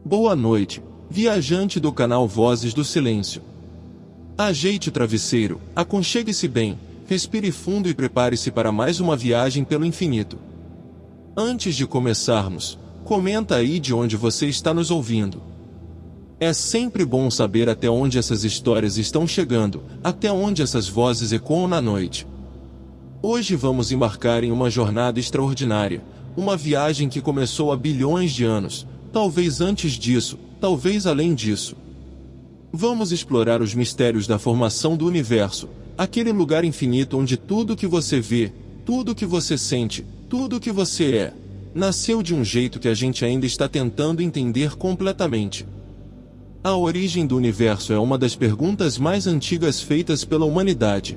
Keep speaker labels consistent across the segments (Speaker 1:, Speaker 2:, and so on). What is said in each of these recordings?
Speaker 1: Boa noite, viajante do canal Vozes do Silêncio. Ajeite o travesseiro, aconchegue-se bem, respire fundo e prepare-se para mais uma viagem pelo infinito. Antes de começarmos, comenta aí de onde você está nos ouvindo. É sempre bom saber até onde essas histórias estão chegando, até onde essas vozes ecoam na noite. Hoje vamos embarcar em uma jornada extraordinária, uma viagem que começou há bilhões de anos, talvez antes disso, talvez além disso. Vamos explorar os mistérios da formação do universo, aquele lugar infinito onde tudo que você vê, tudo que você sente, tudo que você é, nasceu de um jeito que a gente ainda está tentando entender completamente. A origem do universo é uma das perguntas mais antigas feitas pela humanidade.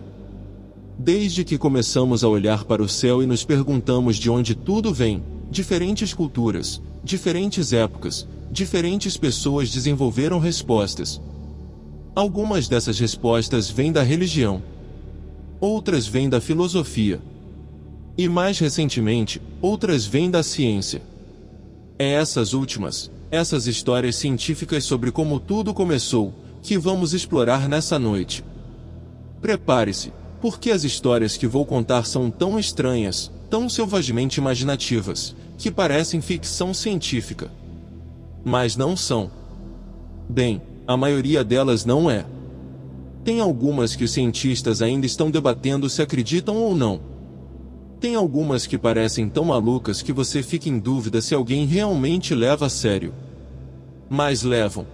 Speaker 1: Desde que começamos a olhar para o céu e nos perguntamos de onde tudo vem, diferentes culturas, diferentes épocas, diferentes pessoas desenvolveram respostas. Algumas dessas respostas vêm da religião. Outras vêm da filosofia. E mais recentemente, outras vêm da ciência. É essas últimas, essas histórias científicas sobre como tudo começou, que vamos explorar nessa noite. Prepare-se, porque as histórias que vou contar são tão estranhas, tão selvagemente imaginativas, que parecem ficção científica. Mas não são. Bem, a maioria delas não é. Tem algumas que os cientistas ainda estão debatendo se acreditam ou não. Tem algumas que parecem tão malucas que você fica em dúvida se alguém realmente leva a sério. Mas levam.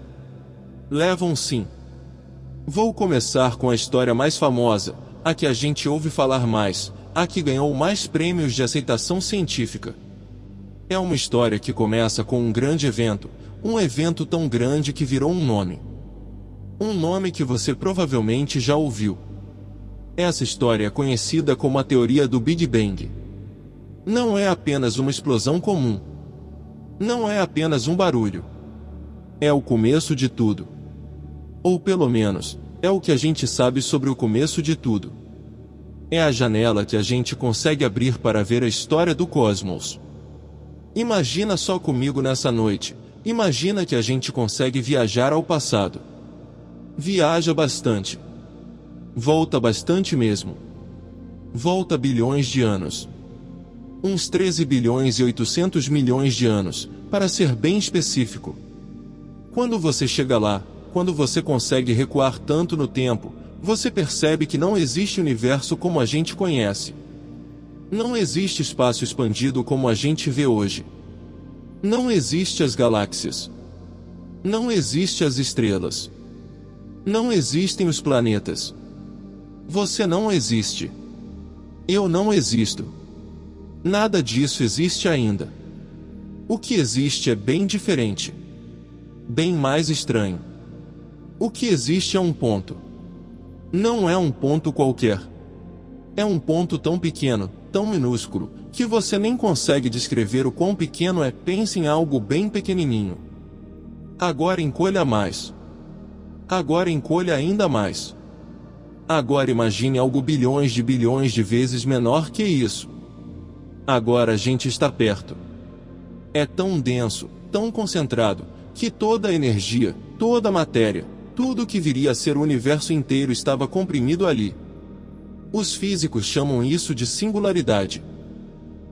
Speaker 1: Levam sim. Vou começar com a história mais famosa, a que a gente ouve falar mais, a que ganhou mais prêmios de aceitação científica. É uma história que começa com um grande evento, um evento tão grande que virou um nome. Um nome que você provavelmente já ouviu. Essa história é conhecida como a teoria do Big Bang. Não é apenas uma explosão comum. Não é apenas um barulho. É o começo de tudo. Ou pelo menos, é o que a gente sabe sobre o começo de tudo. É a janela que a gente consegue abrir para ver a história do cosmos. Imagina só comigo nessa noite. Imagina que a gente consegue viajar ao passado. Viaja bastante. Volta bastante mesmo. Volta bilhões de anos. Uns 13 bilhões e 800 milhões de anos, para ser bem específico. Quando você chega lá, quando você consegue recuar tanto no tempo, você percebe que não existe universo como a gente conhece. Não existe espaço expandido como a gente vê hoje. Não existe as galáxias. Não existe as estrelas. Não existem os planetas. Você não existe. Eu não existo. Nada disso existe ainda. O que existe é bem diferente. Bem mais estranho. O que existe é um ponto. Não é um ponto qualquer. É um ponto tão pequeno, tão minúsculo, que você nem consegue descrever o quão pequeno é. Pense em algo bem pequenininho. Agora encolha mais. Agora encolha ainda mais. Agora imagine algo bilhões de vezes menor que isso. Agora a gente está perto. É tão denso, tão concentrado, que toda a energia, toda a matéria, tudo que viria a ser o universo inteiro estava comprimido ali. Os físicos chamam isso de singularidade.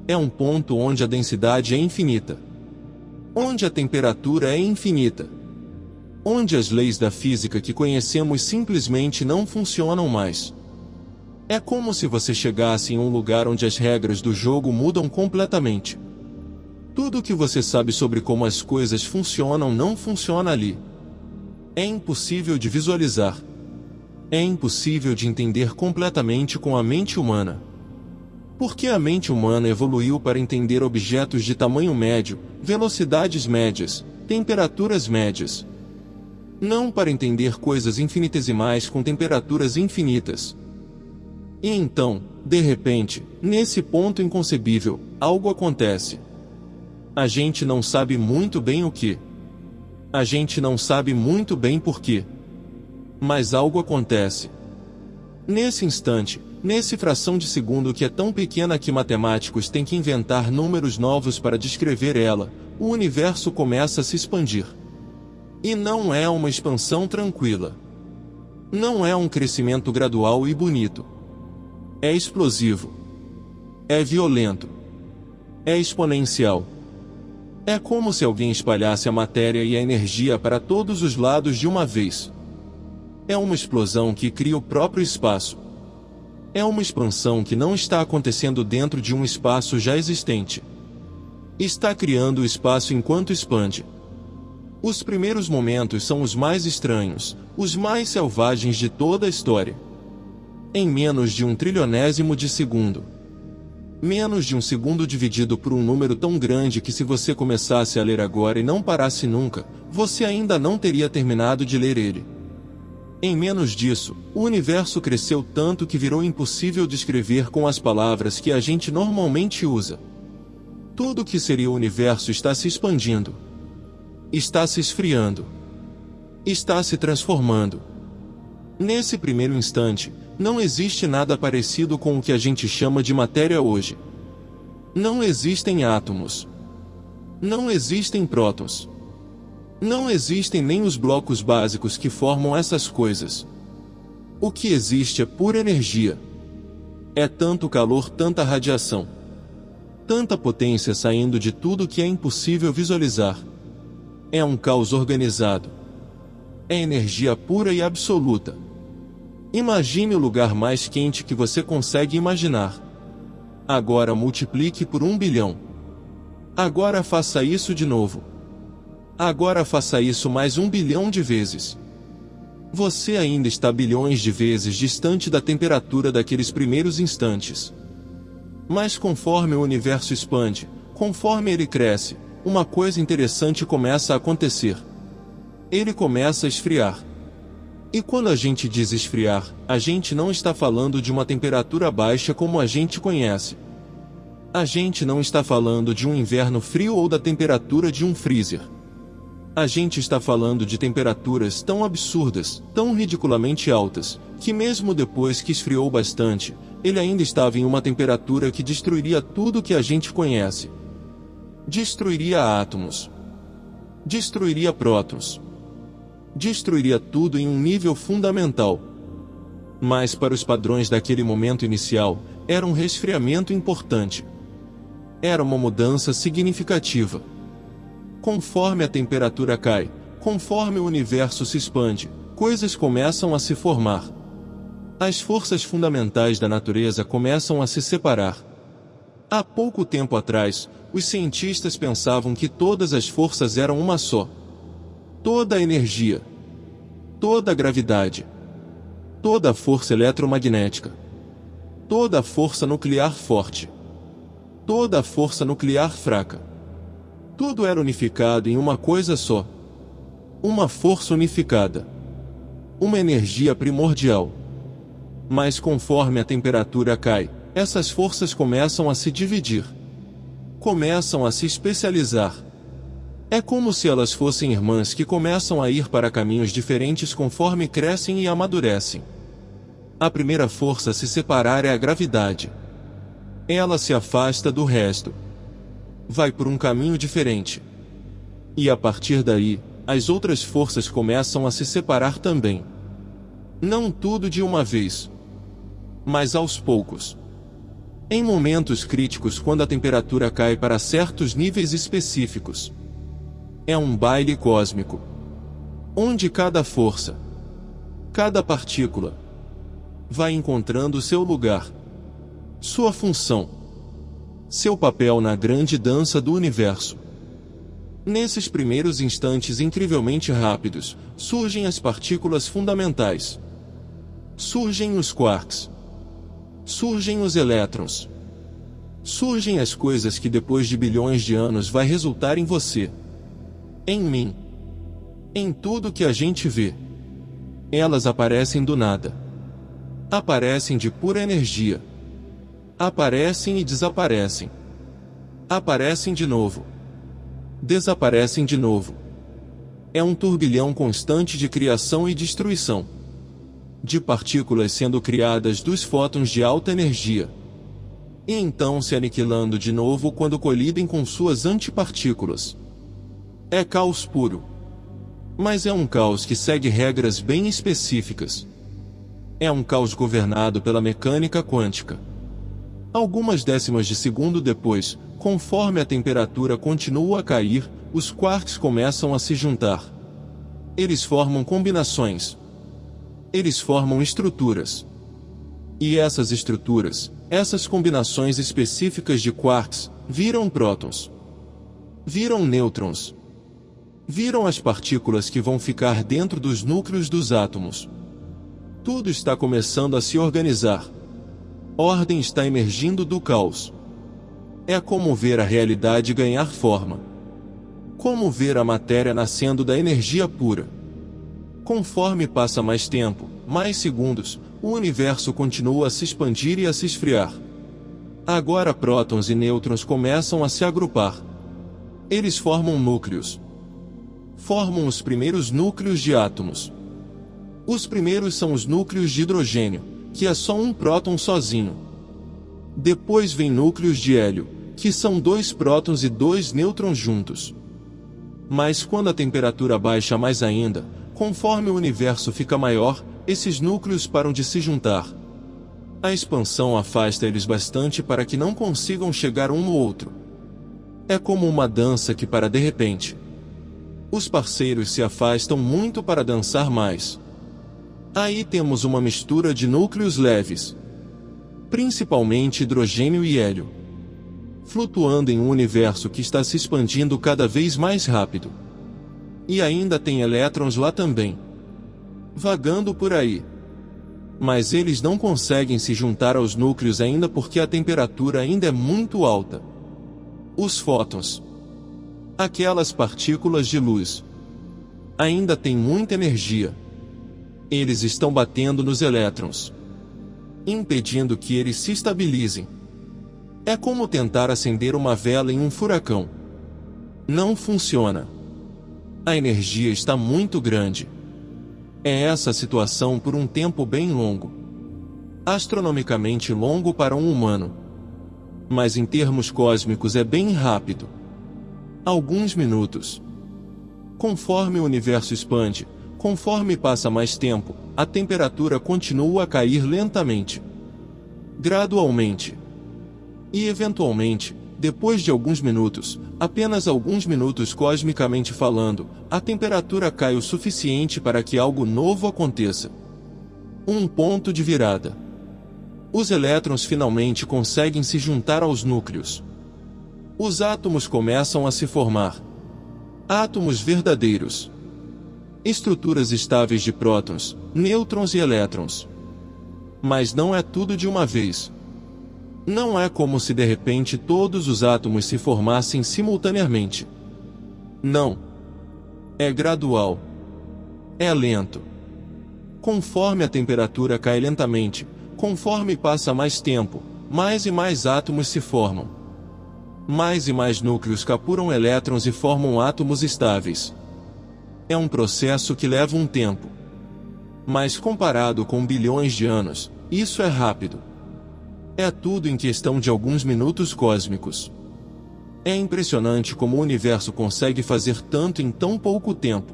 Speaker 1: É um ponto onde a densidade é infinita. Onde a temperatura é infinita. Onde as leis da física que conhecemos simplesmente não funcionam mais. É como se você chegasse em um lugar onde as regras do jogo mudam completamente. Tudo o que você sabe sobre como as coisas funcionam não funciona ali. É impossível de visualizar. É impossível de entender completamente com a mente humana. Porque a mente humana evoluiu para entender objetos de tamanho médio, velocidades médias, temperaturas médias. Não para entender coisas infinitesimais com temperaturas infinitas. E então, de repente, nesse ponto inconcebível, algo acontece. A gente não sabe muito bem o que. A gente não sabe muito bem por quê. Mas algo acontece. Nesse instante, nesse fração de segundo que é tão pequena que matemáticos têm que inventar números novos para descrever ela, o universo começa a se expandir. E não é uma expansão tranquila. Não é um crescimento gradual e bonito. É explosivo. É violento. É exponencial. É como se alguém espalhasse a matéria e a energia para todos os lados de uma vez. É uma explosão que cria o próprio espaço. É uma expansão que não está acontecendo dentro de um espaço já existente. Está criando o espaço enquanto expande. Os primeiros momentos são os mais estranhos, os mais selvagens de toda a história. Em menos de 1/trillionésimo de segundo. Menos de um segundo dividido por um número tão grande que se você começasse a ler agora e não parasse nunca, você ainda não teria terminado de ler ele. Em menos disso, o universo cresceu tanto que virou impossível descrever com as palavras que a gente normalmente usa. Tudo o que seria o universo está se expandindo. Está se esfriando. Está se transformando. Nesse primeiro instante, não existe nada parecido com o que a gente chama de matéria hoje. Não existem átomos. Não existem prótons. Não existem nem os blocos básicos que formam essas coisas. O que existe é pura energia. É tanto calor, tanta radiação. Tanta potência saindo de tudo que é impossível visualizar. É um caos organizado. É energia pura e absoluta. Imagine o lugar mais quente que você consegue imaginar. Agora multiplique por 1 bilhão. Agora faça isso de novo. Agora faça isso mais 1 bilhão de vezes. Você ainda está bilhões de vezes distante da temperatura daqueles primeiros instantes. Mas conforme o universo expande, conforme ele cresce, uma coisa interessante começa a acontecer. Ele começa a esfriar. E quando a gente diz esfriar, a gente não está falando de uma temperatura baixa como a gente conhece. A gente não está falando de um inverno frio ou da temperatura de um freezer. A gente está falando de temperaturas tão absurdas, tão ridiculamente altas, que mesmo depois que esfriou bastante, ele ainda estava em uma temperatura que destruiria tudo que a gente conhece. Destruiria átomos. Destruiria prótons. Destruiria tudo em um nível fundamental. Mas para os padrões daquele momento inicial, era um resfriamento importante. Era uma mudança significativa. Conforme a temperatura cai, conforme o universo se expande, coisas começam a se formar. As forças fundamentais da natureza começam a se separar. Há pouco tempo atrás, os cientistas pensavam que todas as forças eram uma só. Toda a energia, toda a gravidade, toda a força eletromagnética, toda a força nuclear forte, toda a força nuclear fraca. Tudo era unificado em uma coisa só. Uma força unificada. Uma energia primordial. Mas conforme a temperatura cai, essas forças começam a se dividir. Começam a se especializar. É como se elas fossem irmãs que começam a ir para caminhos diferentes conforme crescem e amadurecem. A primeira força a se separar é a gravidade. Ela se afasta do resto. Vai por um caminho diferente. E a partir daí, as outras forças começam a se separar também. Não tudo de uma vez, mas aos poucos. Em momentos críticos, quando a temperatura cai para certos níveis específicos. É um baile cósmico, onde cada força, cada partícula, vai encontrando seu lugar, sua função, seu papel na grande dança do universo. Nesses primeiros instantes incrivelmente rápidos, surgem as partículas fundamentais. Surgem os quarks. Surgem os elétrons. Surgem as coisas que depois de bilhões de anos vai resultar em você. Em mim. Em tudo que a gente vê. Elas aparecem do nada. Aparecem de pura energia. Aparecem e desaparecem. Aparecem de novo. Desaparecem de novo. É um turbilhão constante de criação e destruição. De partículas sendo criadas dos fótons de alta energia. E então se aniquilando de novo quando colidem com suas antipartículas. É caos puro. Mas é um caos que segue regras bem específicas. É um caos governado pela mecânica quântica. Algumas décimas de segundo depois, conforme a temperatura continua a cair, os quarks começam a se juntar. Eles formam combinações. Eles formam estruturas. E essas estruturas, essas combinações específicas de quarks, viram prótons. Viram nêutrons. Viram as partículas que vão ficar dentro dos núcleos dos átomos. Tudo está começando a se organizar. Ordem está emergindo do caos. É como ver a realidade ganhar forma. Como ver a matéria nascendo da energia pura. Conforme passa mais tempo, mais segundos, o universo continua a se expandir e a se esfriar. Agora prótons e nêutrons começam a se agrupar. Eles formam núcleos. Formam os primeiros núcleos de átomos. Os primeiros são os núcleos de hidrogênio, que é só um próton sozinho. Depois vem núcleos de hélio, que são 2 prótons e 2 nêutrons juntos. Mas quando a temperatura baixa mais ainda, conforme o universo fica maior, esses núcleos param de se juntar. A expansão afasta eles bastante para que não consigam chegar um no outro. É como uma dança que para de repente. Os parceiros se afastam muito para dançar mais. Aí temos uma mistura de núcleos leves, principalmente hidrogênio e hélio, flutuando em um universo que está se expandindo cada vez mais rápido. E ainda tem elétrons lá também, vagando por aí. Mas eles não conseguem se juntar aos núcleos ainda porque a temperatura ainda é muito alta. Os fótons, aquelas partículas de luz, ainda têm muita energia. Eles estão batendo nos elétrons, impedindo que eles se estabilizem. É como tentar acender uma vela em um furacão. Não funciona. A energia está muito grande. É essa a situação por um tempo bem longo. Astronomicamente longo para um humano. Mas em termos cósmicos é bem rápido. Alguns minutos. Conforme o universo expande, conforme passa mais tempo, a temperatura continua a cair lentamente. Gradualmente. E eventualmente, depois de alguns minutos, apenas alguns minutos cosmicamente falando, a temperatura cai o suficiente para que algo novo aconteça. Um ponto de virada. Os elétrons finalmente conseguem se juntar aos núcleos. Os átomos começam a se formar. Átomos verdadeiros. Estruturas estáveis de prótons, nêutrons e elétrons. Mas não é tudo de uma vez. Não é como se de repente todos os átomos se formassem simultaneamente. Não. É gradual. É lento. Conforme a temperatura cai lentamente, conforme passa mais tempo, mais e mais átomos se formam. Mais e mais núcleos capturam elétrons e formam átomos estáveis. É um processo que leva um tempo. Mas comparado com bilhões de anos, isso é rápido. É tudo em questão de alguns minutos cósmicos. É impressionante como o universo consegue fazer tanto em tão pouco tempo.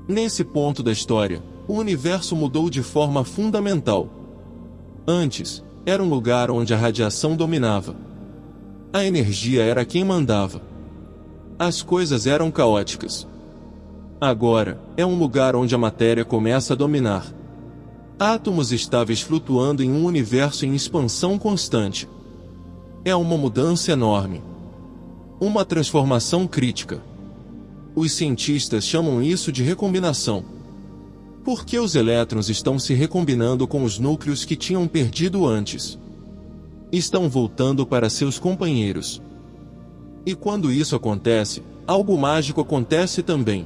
Speaker 1: Nesse ponto da história, o universo mudou de forma fundamental. Antes, era um lugar onde a radiação dominava. A energia era quem mandava. As coisas eram caóticas. Agora, é um lugar onde a matéria começa a dominar. Átomos estáveis flutuando em um universo em expansão constante. É uma mudança enorme. Uma transformação crítica. Os cientistas chamam isso de recombinação. Porque os elétrons estão se recombinando com os núcleos que tinham perdido antes. Estão voltando para seus companheiros. E quando isso acontece, algo mágico acontece também.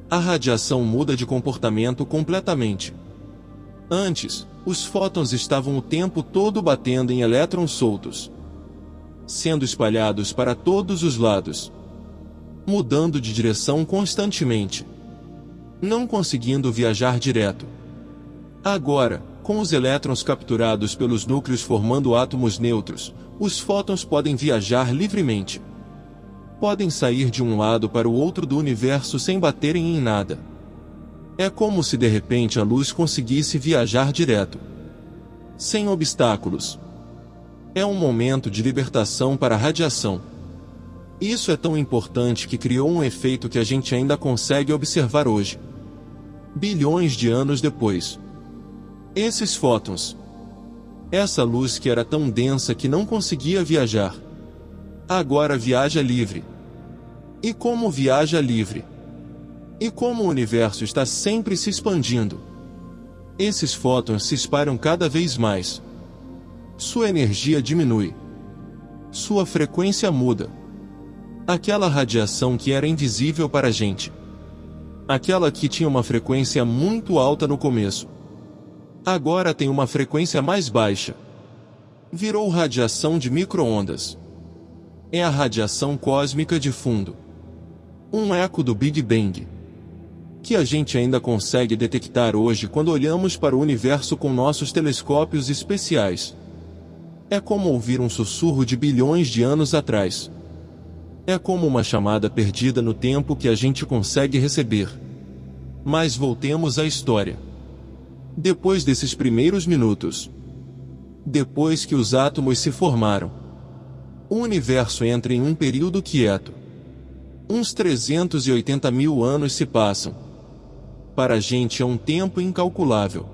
Speaker 1: A radiação muda de comportamento completamente. Antes, os fótons estavam o tempo todo batendo em elétrons soltos, sendo espalhados para todos os lados, mudando de direção constantemente, não conseguindo viajar direto. Agora, com os elétrons capturados pelos núcleos formando átomos neutros, os fótons podem viajar livremente. podem sair de um lado para o outro do universo sem baterem em nada. É como se de repente a luz conseguisse viajar direto, sem obstáculos. É um momento de libertação para a radiação. Isso é tão importante que criou um efeito que a gente ainda consegue observar hoje, bilhões de anos depois. Esses fótons, essa luz que era tão densa que não conseguia viajar, agora viaja livre. E como viaja livre? E como o universo está sempre se expandindo, esses fótons se espalham cada vez mais. Sua energia diminui. Sua frequência muda. Aquela radiação que era invisível para a gente, aquela que tinha uma frequência muito alta no começo, agora tem uma frequência mais baixa. Virou radiação de micro-ondas. É a radiação cósmica de fundo. Um eco do Big Bang, que a gente ainda consegue detectar hoje quando olhamos para o universo com nossos telescópios especiais. É como ouvir um sussurro de bilhões de anos atrás. É como uma chamada perdida no tempo que a gente consegue receber. Mas voltemos à história. Depois desses primeiros minutos, depois que os átomos se formaram, o universo entra em um período quieto. Uns 380 mil anos se passam. Para a gente é um tempo incalculável.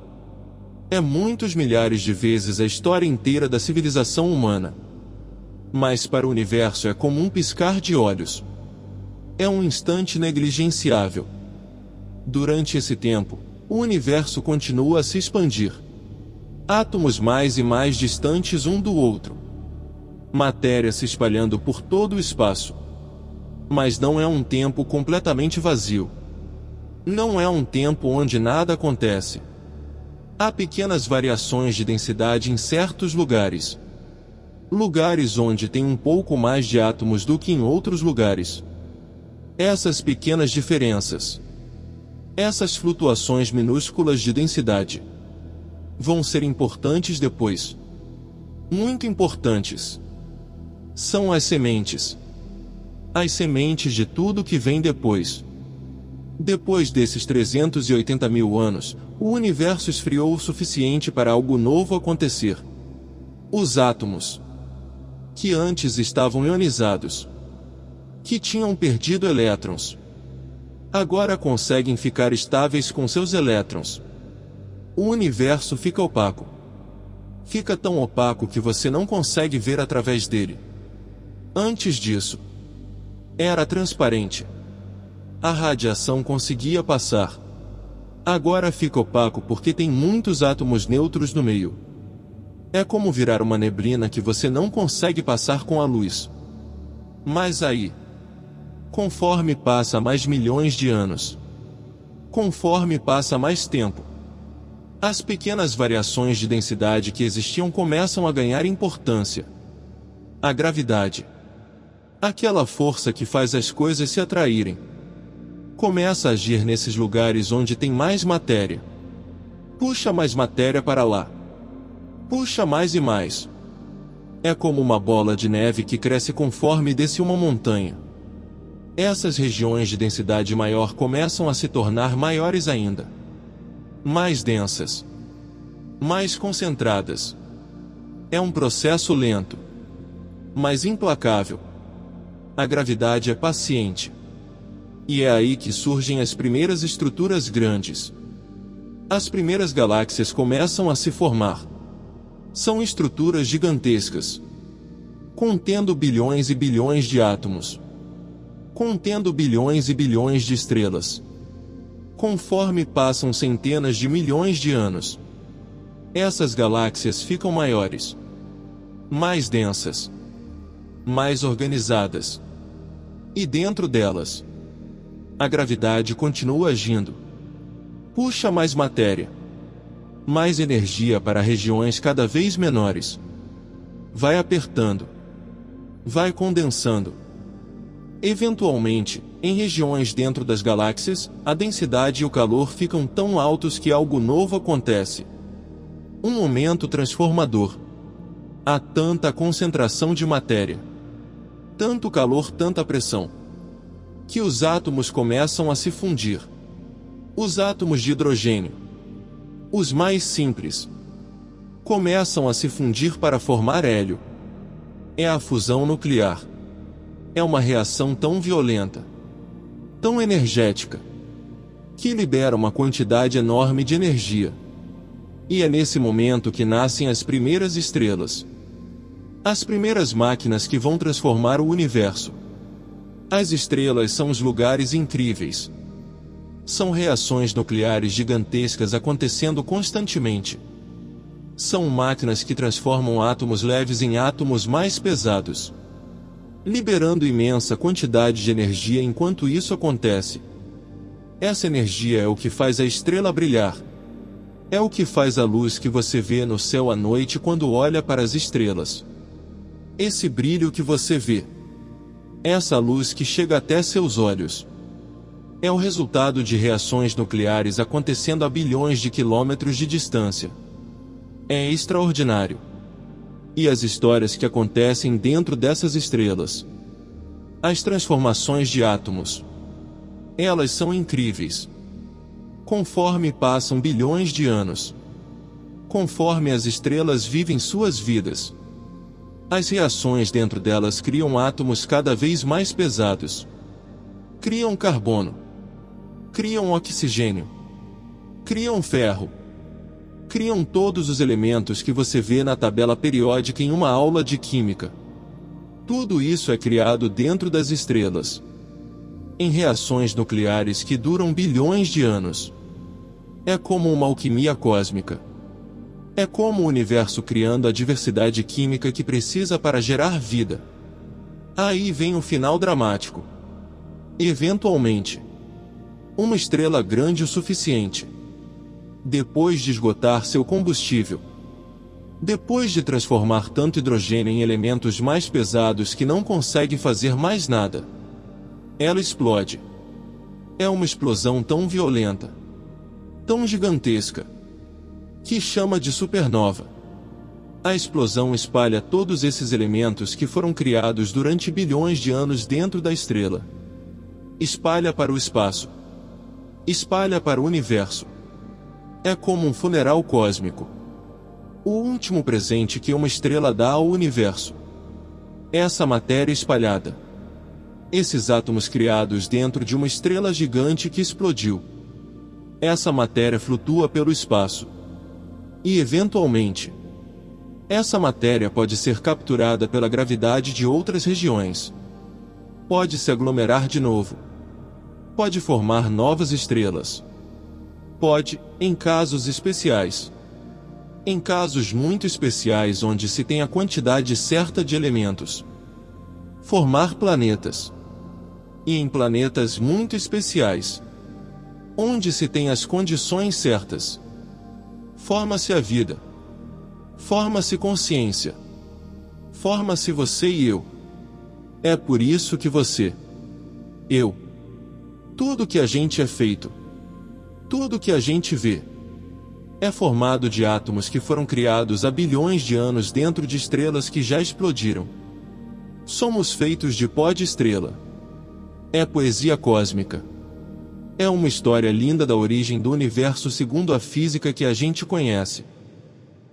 Speaker 1: É muitos milhares de vezes a história inteira da civilização humana. Mas para o universo é como um piscar de olhos. É um instante negligenciável. Durante esse tempo, o universo continua a se expandir. Átomos mais e mais distantes um do outro. Matéria se espalhando por todo o espaço. Mas não é um tempo completamente vazio. Não é um tempo onde nada acontece. Há pequenas variações de densidade em certos lugares. Lugares onde tem um pouco mais de átomos do que em outros lugares. Essas pequenas diferenças, essas flutuações minúsculas de densidade, vão ser importantes depois. Muito importantes. São as sementes. As sementes de tudo que vem depois. Depois desses 380 mil anos, o universo esfriou o suficiente para algo novo acontecer. Os átomos, que antes estavam ionizados, que tinham perdido elétrons, agora conseguem ficar estáveis com seus elétrons. O universo fica opaco. Fica tão opaco que você não consegue ver através dele. Antes disso, era transparente. A radiação conseguia passar. Agora fica opaco porque tem muitos átomos neutros no meio. É como virar uma neblina que você não consegue passar com a luz. Mas aí, conforme passa mais milhões de anos, conforme passa mais tempo, as pequenas variações de densidade que existiam começam a ganhar importância. A gravidade, aquela força que faz as coisas se atraírem, começa a agir nesses lugares onde tem mais matéria. Puxa mais matéria para lá. Puxa mais e mais. É como uma bola de neve que cresce conforme desce uma montanha. Essas regiões de densidade maior começam a se tornar maiores ainda. Mais densas. Mais concentradas. É um processo lento, mas implacável. A gravidade é paciente. E é aí que surgem as primeiras estruturas grandes. As primeiras galáxias começam a se formar. São estruturas gigantescas, contendo bilhões e bilhões de átomos, contendo bilhões e bilhões de estrelas. Conforme passam centenas de milhões de anos, essas galáxias ficam maiores, mais densas, mais organizadas. E dentro delas, a gravidade continua agindo. Puxa mais matéria, mais energia para regiões cada vez menores. Vai apertando. Vai condensando. Eventualmente, em regiões dentro das galáxias, a densidade e o calor ficam tão altos que algo novo acontece. Um momento transformador. Há tanta concentração de matéria. Tanto calor, tanta pressão, que os átomos começam a se fundir. Os átomos de hidrogênio, os mais simples, começam a se fundir para formar hélio. É a fusão nuclear. É uma reação tão violenta, tão energética, que libera uma quantidade enorme de energia. E é nesse momento que nascem as primeiras estrelas. As primeiras máquinas que vão transformar o universo. As estrelas são os lugares incríveis. São reações nucleares gigantescas acontecendo constantemente. São máquinas que transformam átomos leves em átomos mais pesados, liberando imensa quantidade de energia enquanto isso acontece. Essa energia é o que faz a estrela brilhar. É o que faz a luz que você vê no céu à noite quando olha para as estrelas. Esse brilho que você vê, essa luz que chega até seus olhos, é o resultado de reações nucleares acontecendo a bilhões de quilômetros de distância. É extraordinário. E as histórias que acontecem dentro dessas estrelas, as transformações de átomos, elas são incríveis. Conforme passam bilhões de anos, conforme as estrelas vivem suas vidas, as reações dentro delas criam átomos cada vez mais pesados. Criam carbono, criam oxigênio, criam ferro, criam todos os elementos que você vê na tabela periódica em uma aula de química. Tudo isso é criado dentro das estrelas, em reações nucleares que duram bilhões de anos. É como uma alquimia cósmica. É como o universo criando a diversidade química que precisa para gerar vida. Aí vem o final dramático. Eventualmente, uma estrela grande o suficiente, depois de esgotar seu combustível, depois de transformar tanto hidrogênio em elementos mais pesados que não consegue fazer mais nada, ela explode. É uma explosão tão violenta, tão gigantesca, que chama de supernova. A explosão espalha todos esses elementos que foram criados durante bilhões de anos dentro da estrela. Espalha para o espaço. Espalha para o universo. É como um funeral cósmico. O último presente que uma estrela dá ao universo. Essa matéria espalhada. Esses átomos criados dentro de uma estrela gigante que explodiu. Essa matéria flutua pelo espaço. E eventualmente, essa matéria pode ser capturada pela gravidade de outras regiões. Pode se aglomerar de novo. Pode formar novas estrelas. Pode, em casos especiais, em casos muito especiais onde se tem a quantidade certa de elementos, formar planetas. E em planetas muito especiais, onde se tem as condições certas, forma-se a vida. Forma-se consciência. Forma-se você e eu. É por isso que você, eu, tudo que a gente é feito, tudo que a gente vê, é formado de átomos que foram criados há bilhões de anos dentro de estrelas que já explodiram. Somos feitos de pó de estrela. É poesia cósmica. É uma história linda da origem do universo segundo a física que a gente conhece.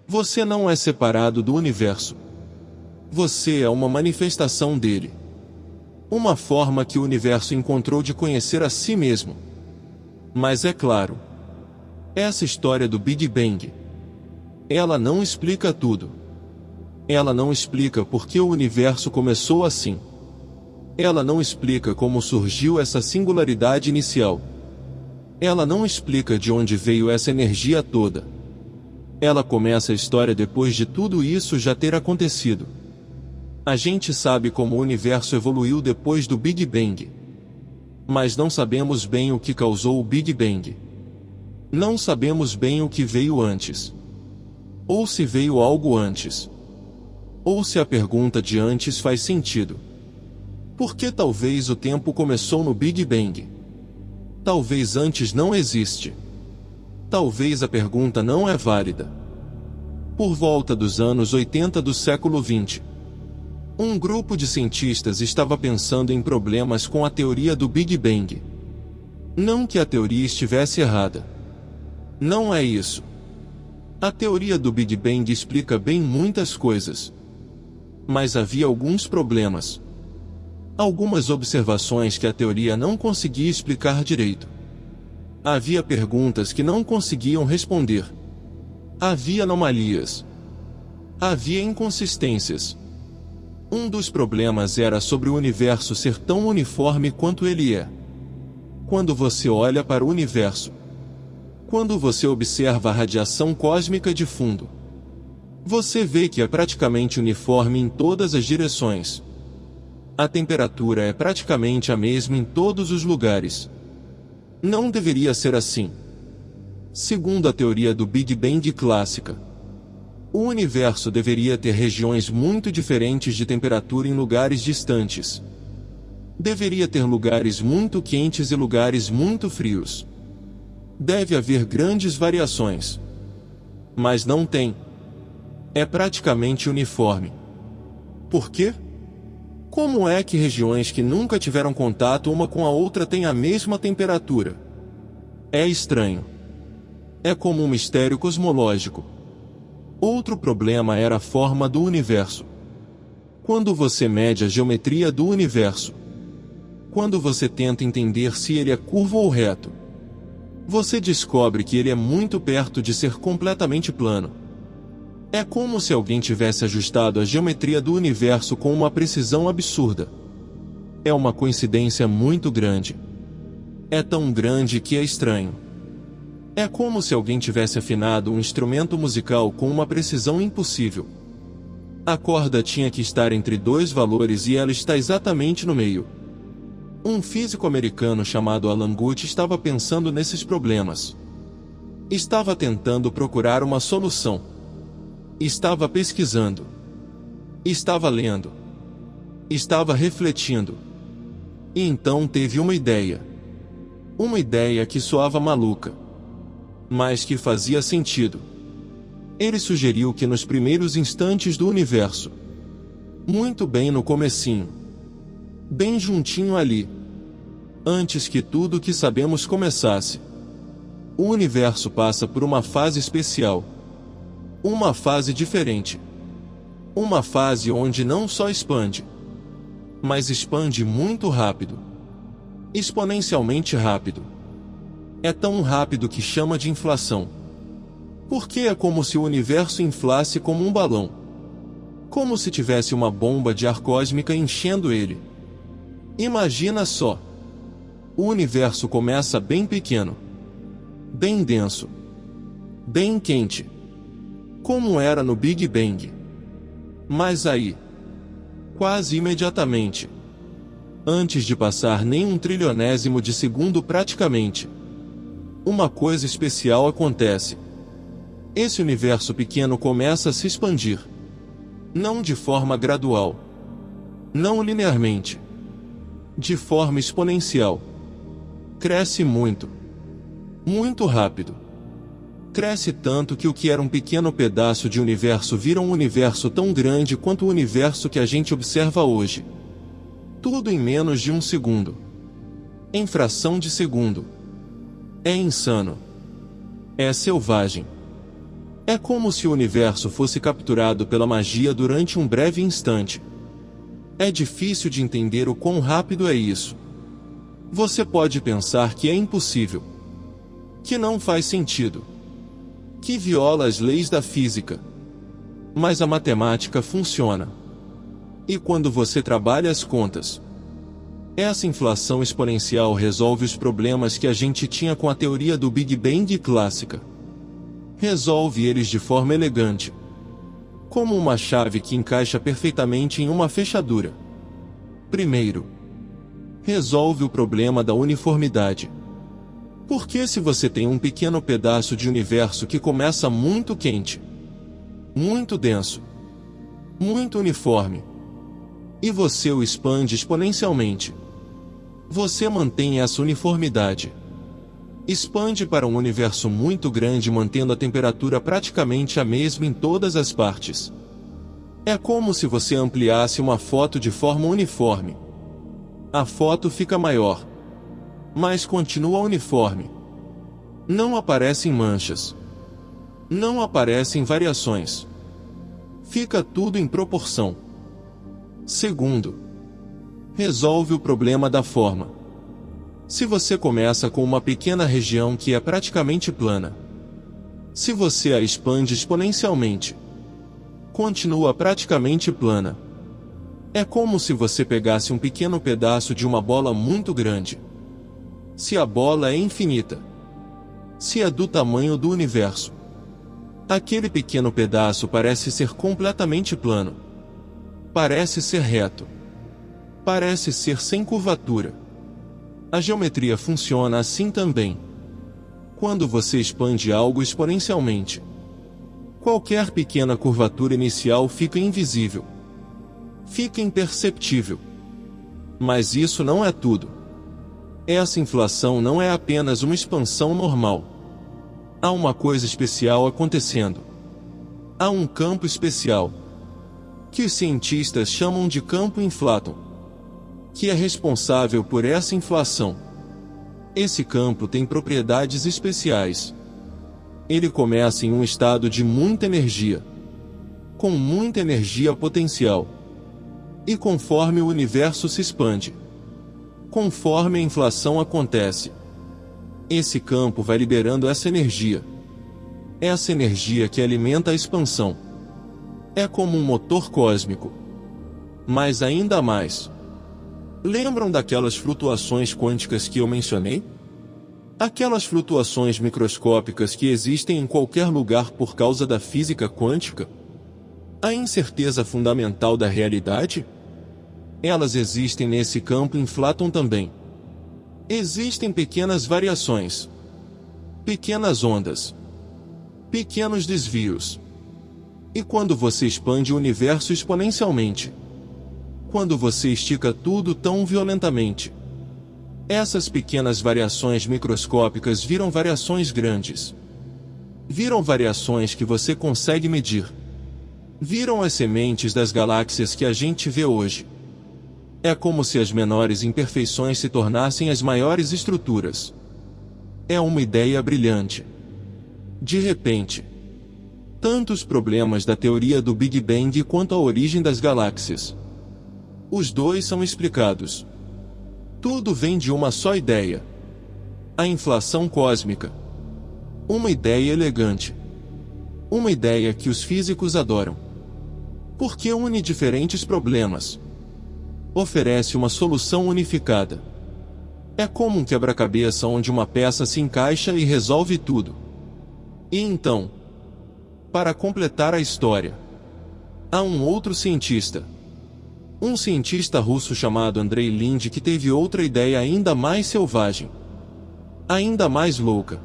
Speaker 1: Você não é separado do universo. Você é uma manifestação dele. Uma forma que o universo encontrou de conhecer a si mesmo. Mas é claro, essa história do Big Bang, ela não explica tudo. Ela não explica por que o universo começou assim. Ela não explica como surgiu essa singularidade inicial. Ela não explica de onde veio essa energia toda. Ela começa a história depois de tudo isso já ter acontecido. A gente sabe como o universo evoluiu depois do Big Bang. Mas não sabemos bem o que causou o Big Bang. Não sabemos bem o que veio antes. Ou se veio algo antes. Ou se a pergunta de antes faz sentido. Porque talvez o tempo começou no Big Bang. Talvez antes não existe. Talvez a pergunta não é válida. Por volta dos anos 80 do século XX, Um grupo de cientistas estava pensando em problemas com a teoria do Big Bang. Não que a teoria estivesse errada. Não é isso. A teoria do Big Bang explica bem muitas coisas. Mas havia alguns problemas. Algumas observações que a teoria não conseguia explicar direito. Havia perguntas que não conseguiam responder. Havia anomalias. Havia inconsistências. Um dos problemas era sobre o universo ser tão uniforme quanto ele é. Quando você olha para o universo, quando você observa a radiação cósmica de fundo, você vê que é praticamente uniforme em todas as direções. A temperatura é praticamente a mesma em todos os lugares. Não deveria ser assim. Segundo a teoria do Big Bang clássica, o universo deveria ter regiões muito diferentes de temperatura em lugares distantes. Deveria ter lugares muito quentes e lugares muito frios. Deve haver grandes variações. Mas não tem. É praticamente uniforme. Por quê? Como é que regiões que nunca tiveram contato uma com a outra têm a mesma temperatura? É estranho. É como um mistério cosmológico. Outro problema era a forma do universo. Quando você mede a geometria do universo, quando você tenta entender se ele é curvo ou reto, você descobre que ele é muito perto de ser completamente plano. É como se alguém tivesse ajustado a geometria do universo com uma precisão absurda. É uma coincidência muito grande. É tão grande que é estranho. É como se alguém tivesse afinado um instrumento musical com uma precisão impossível. A corda tinha que estar entre dois valores e ela está exatamente no meio. Um físico americano chamado Alan Guth estava pensando nesses problemas. Estava tentando procurar uma solução. Estava pesquisando. Estava lendo. Estava refletindo. E então teve uma ideia. Uma ideia que soava maluca, mas que fazia sentido. Ele sugeriu que nos primeiros instantes do universo, muito bem no comecinho, bem juntinho ali, antes que tudo o que sabemos começasse, o universo passa por uma fase especial. Uma fase diferente. Uma fase onde não só expande, mas expande muito rápido. Exponencialmente rápido. É tão rápido que chama de inflação. Porque é como se o universo inflasse como um balão. Como se tivesse uma bomba de ar cósmica enchendo ele. Imagina só. O universo começa bem pequeno, bem denso, bem quente, como era no Big Bang. Mas aí, quase imediatamente, antes de passar nem um trilionésimo de segundo praticamente, uma coisa especial acontece. Esse universo pequeno começa a se expandir. Não de forma gradual. Não linearmente. De forma exponencial. Cresce muito. Muito rápido. Cresce tanto que o que era um pequeno pedaço de universo vira um universo tão grande quanto o universo que a gente observa hoje. Tudo em menos de um segundo. Em fração de segundo. É insano. É selvagem. É como se o universo fosse capturado pela magia durante um breve instante. É difícil de entender o quão rápido é isso. Você pode pensar que é impossível, que não faz sentido, que viola as leis da física. Mas a matemática funciona. E quando você trabalha as contas, essa inflação exponencial resolve os problemas que a gente tinha com a teoria do Big Bang clássica. Resolve eles de forma elegante, como uma chave que encaixa perfeitamente em uma fechadura. Primeiro, resolve o problema da uniformidade. Porque se você tem um pequeno pedaço de universo que começa muito quente, muito denso, muito uniforme, e você o expande exponencialmente, você mantém essa uniformidade. Expande para um universo muito grande mantendo a temperatura praticamente a mesma em todas as partes. É como se você ampliasse uma foto de forma uniforme. A foto fica maior, mas continua uniforme. Não aparecem manchas. Não aparecem variações. Fica tudo em proporção. Segundo, resolve o problema da forma. Se você começa com uma pequena região que é praticamente plana, se você a expande exponencialmente, continua praticamente plana. É como se você pegasse um pequeno pedaço de uma bola muito grande. Se a bola é infinita, se é do tamanho do universo, aquele pequeno pedaço parece ser completamente plano. Parece ser reto. Parece ser sem curvatura. A geometria funciona assim também. Quando você expande algo exponencialmente, qualquer pequena curvatura inicial fica invisível. Fica imperceptível. Mas isso não é tudo. Essa inflação não é apenas uma expansão normal. Há uma coisa especial acontecendo. Há um campo especial, que os cientistas chamam de campo inflaton, que é responsável por essa inflação. Esse campo tem propriedades especiais. Ele começa em um estado de muita energia, com muita energia potencial. E conforme o universo se expande, conforme a inflação acontece, esse campo vai liberando essa energia que alimenta a expansão. É como um motor cósmico. Mas ainda mais. Lembram daquelas flutuações quânticas que eu mencionei? Aquelas flutuações microscópicas que existem em qualquer lugar por causa da física quântica? A incerteza fundamental da realidade? Elas existem nesse campo inflaton também. Existem pequenas variações, pequenas ondas, pequenos desvios. E quando você expande o universo exponencialmente, quando você estica tudo tão violentamente, essas pequenas variações microscópicas viram variações grandes. Viram variações que você consegue medir. Viram as sementes das galáxias que a gente vê hoje. É como se as menores imperfeições se tornassem as maiores estruturas. É uma ideia brilhante. De repente, tanto os problemas da teoria do Big Bang quanto a origem das galáxias, os dois são explicados. Tudo vem de uma só ideia: a inflação cósmica. Uma ideia elegante. Uma ideia que os físicos adoram. Porque une diferentes problemas. Oferece uma solução unificada. É como um quebra-cabeça onde uma peça se encaixa e resolve tudo. E então, para completar a história, há um outro cientista. Um cientista russo chamado Andrei Linde que teve outra ideia ainda mais selvagem. Ainda mais louca.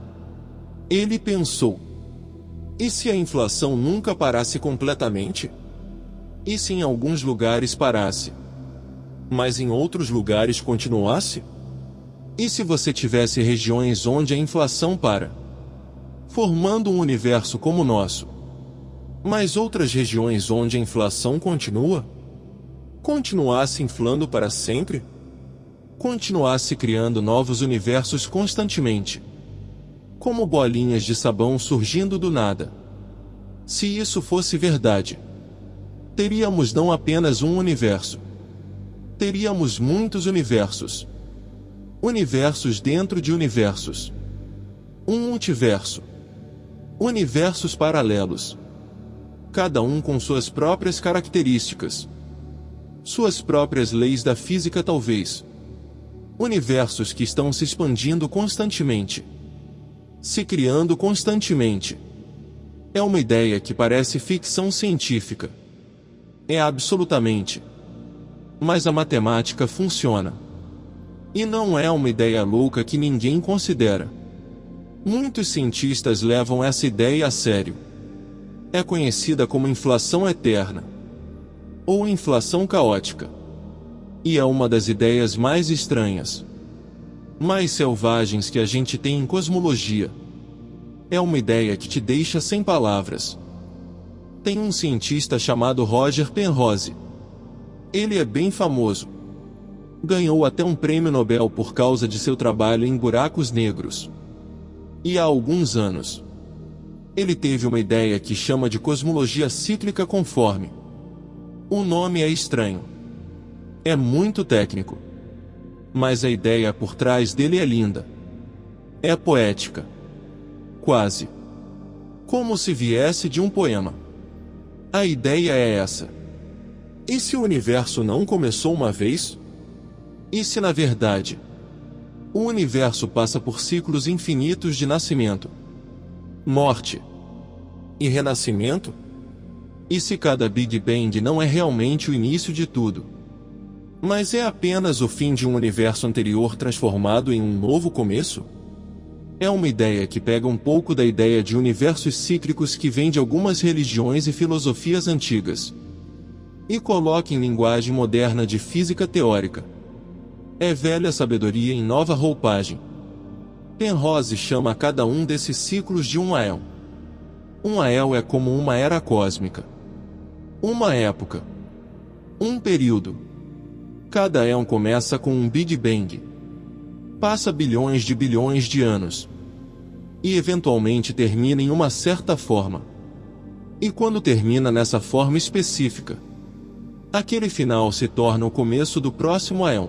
Speaker 1: Ele pensou: e se a inflação nunca parasse completamente? E se em alguns lugares parasse, mas em outros lugares continuasse? E se você tivesse regiões onde a inflação para, formando um universo como o nosso, mas outras regiões onde a inflação continua? Continuasse inflando para sempre? Continuasse criando novos universos constantemente, como bolinhas de sabão surgindo do nada. Se isso fosse verdade, teríamos não apenas um universo. Teríamos muitos universos. Universos dentro de universos. Um multiverso. Universos paralelos. Cada um com suas próprias características. Suas próprias leis da física talvez. Universos que estão se expandindo constantemente. Se criando constantemente. É uma ideia que parece ficção científica. É absolutamente. Mas a matemática funciona. E não é uma ideia louca que ninguém considera. Muitos cientistas levam essa ideia a sério. É conhecida como inflação eterna. Ou inflação caótica. E é uma das ideias mais estranhas, mais selvagens que a gente tem em cosmologia. É uma ideia que te deixa sem palavras. Tem um cientista chamado Roger Penrose. Ele é bem famoso. Ganhou até um prêmio Nobel por causa de seu trabalho em buracos negros. E há alguns anos, ele teve uma ideia que chama de cosmologia cíclica conforme. O nome é estranho. É muito técnico. Mas a ideia por trás dele é linda. É poética. Quase. Como se viesse de um poema. A ideia é essa. E se o universo não começou uma vez? E se na verdade, o universo passa por ciclos infinitos de nascimento, morte e renascimento? E se cada Big Bang não é realmente o início de tudo, mas é apenas o fim de um universo anterior transformado em um novo começo? É uma ideia que pega um pouco da ideia de universos cíclicos que vem de algumas religiões e filosofias antigas, e coloca em linguagem moderna de física teórica. É velha sabedoria em nova roupagem. Penrose chama a cada um desses ciclos de um aeon. Um aeon é como uma era cósmica. Uma época. Um período. Cada aeon começa com um Big Bang. Passa bilhões de anos. E eventualmente termina em uma certa forma. E quando termina nessa forma específica, aquele final se torna o começo do próximo aeon.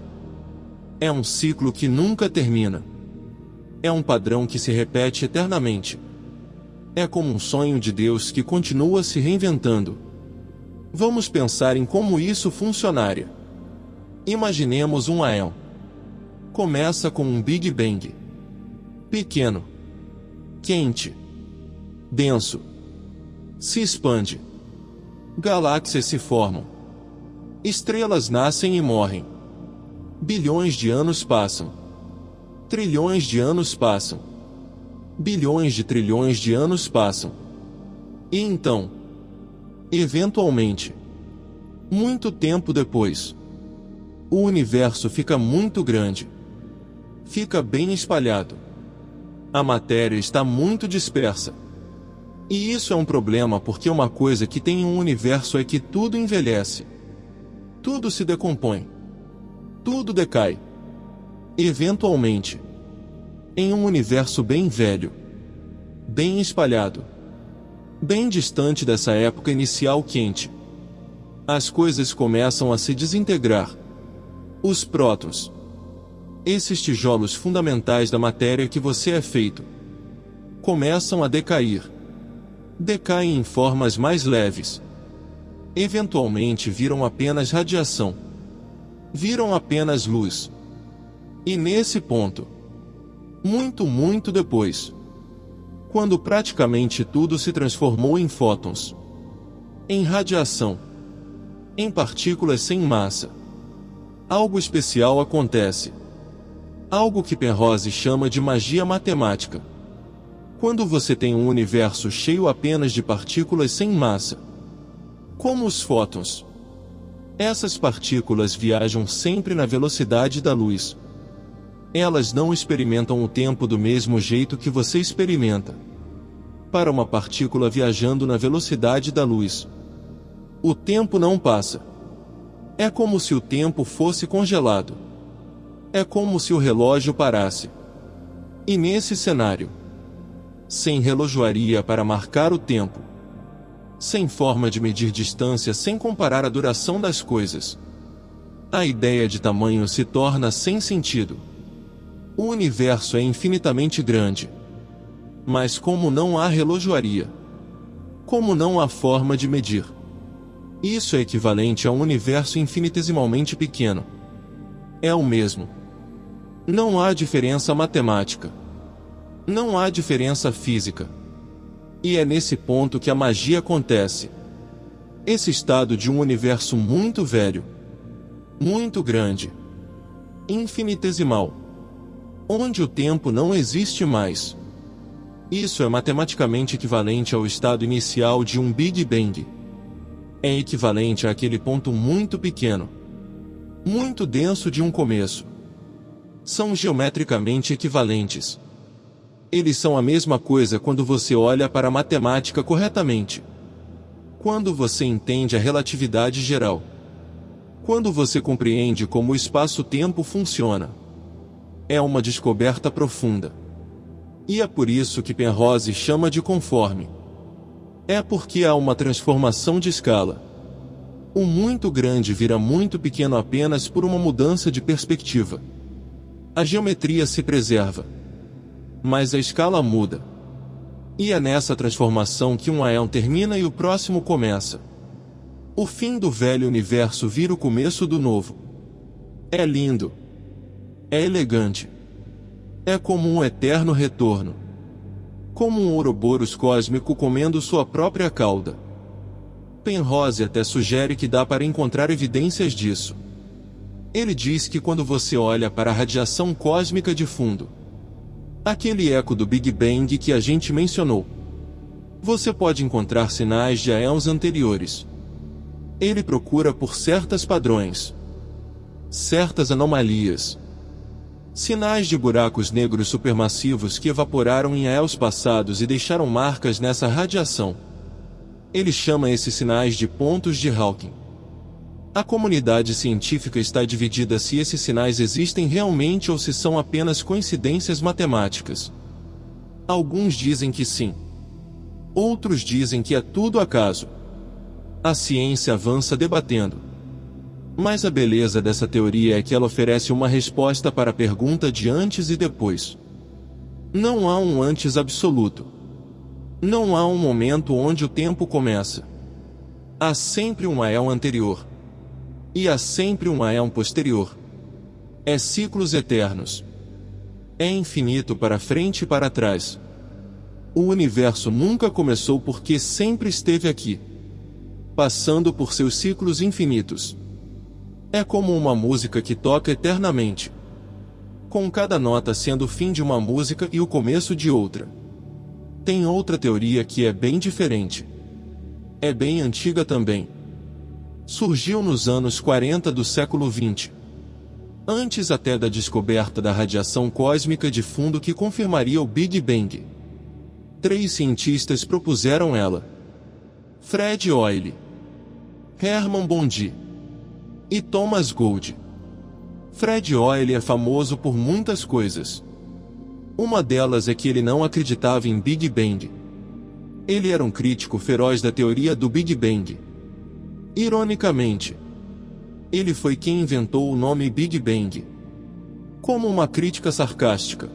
Speaker 1: É um ciclo que nunca termina. É um padrão que se repete eternamente. É como um sonho de Deus que continua se reinventando. Vamos pensar em como isso funcionaria. Imaginemos um aeon. Começa com um Big Bang. Pequeno. Quente. Denso. Se expande. Galáxias se formam. Estrelas nascem e morrem. Bilhões de anos passam. Trilhões de anos passam. Bilhões de trilhões de anos passam. E então, eventualmente, muito tempo depois, o universo fica muito grande. Fica bem espalhado. A matéria está muito dispersa. E isso é um problema porque uma coisa que tem em um universo é que tudo envelhece. Tudo se decompõe. Tudo decai. Eventualmente, em um universo bem velho, bem espalhado, bem distante dessa época inicial quente, as coisas começam a se desintegrar. Os prótons, esses tijolos fundamentais da matéria que você é feito, começam a decair. Decaem em formas mais leves. Eventualmente viram apenas radiação. Viram apenas luz. E nesse ponto, muito depois, quando praticamente tudo se transformou em fótons, em radiação, em partículas sem massa, algo especial acontece. Algo que Penrose chama de magia matemática. Quando você tem um universo cheio apenas de partículas sem massa, como os fótons, essas partículas viajam sempre na velocidade da luz. Elas não experimentam o tempo do mesmo jeito que você experimenta. Para uma partícula viajando na velocidade da luz, o tempo não passa. É como se o tempo fosse congelado. É como se o relógio parasse. E nesse cenário, sem relojoaria para marcar o tempo, sem forma de medir distância, sem comparar a duração das coisas, a ideia de tamanho se torna sem sentido. O universo é infinitamente grande. Mas como não há relojoaria, como não há forma de medir, isso é equivalente a um universo infinitesimalmente pequeno. É o mesmo. Não há diferença matemática. Não há diferença física. E é nesse ponto que a magia acontece. Esse estado de um universo muito velho, muito grande, infinitesimal, onde o tempo não existe mais. Isso é matematicamente equivalente ao estado inicial de um Big Bang. É equivalente àquele ponto muito pequeno, muito denso de um começo. São geometricamente equivalentes. Eles são a mesma coisa quando você olha para a matemática corretamente. Quando você entende a relatividade geral. Quando você compreende como o espaço-tempo funciona. É uma descoberta profunda. E é por isso que Penrose chama de conforme. É porque há uma transformação de escala. O muito grande vira muito pequeno apenas por uma mudança de perspectiva. A geometria se preserva. Mas a escala muda. E é nessa transformação que um éon termina e o próximo começa. O fim do velho universo vira o começo do novo. É lindo. É elegante. É como um eterno retorno. Como um Ouroboros cósmico comendo sua própria cauda. Penrose até sugere que dá para encontrar evidências disso. Ele diz que quando você olha para a radiação cósmica de fundo, aquele eco do Big Bang que a gente mencionou, você pode encontrar sinais de éons anteriores. Ele procura por certos padrões, certas anomalias, sinais de buracos negros supermassivos que evaporaram em éons passados e deixaram marcas nessa radiação. Ele chama esses sinais de pontos de Hawking. A comunidade científica está dividida se esses sinais existem realmente ou se são apenas coincidências matemáticas. Alguns dizem que sim. Outros dizem que é tudo acaso. A ciência avança debatendo. Mas a beleza dessa teoria é que ela oferece uma resposta para a pergunta de antes e depois. Não há um antes absoluto. Não há um momento onde o tempo começa. Há sempre um éon anterior. E há sempre um éon posterior. É ciclos eternos. É infinito para frente e para trás. O universo nunca começou porque sempre esteve aqui, passando por seus ciclos infinitos. É como uma música que toca eternamente, com cada nota sendo o fim de uma música e o começo de outra. Tem outra teoria que é bem diferente. É bem antiga também. Surgiu nos anos 40 do século XX. Antes até da descoberta da radiação cósmica de fundo que confirmaria o Big Bang. 3 cientistas propuseram ela: Fred Hoyle, Hermann Bondi e Thomas Gold. Fred Hoyle é famoso por muitas coisas. Uma delas é que ele não acreditava em Big Bang. Ele era um crítico feroz da teoria do Big Bang. Ironicamente, ele foi quem inventou o nome Big Bang. Como uma crítica sarcástica.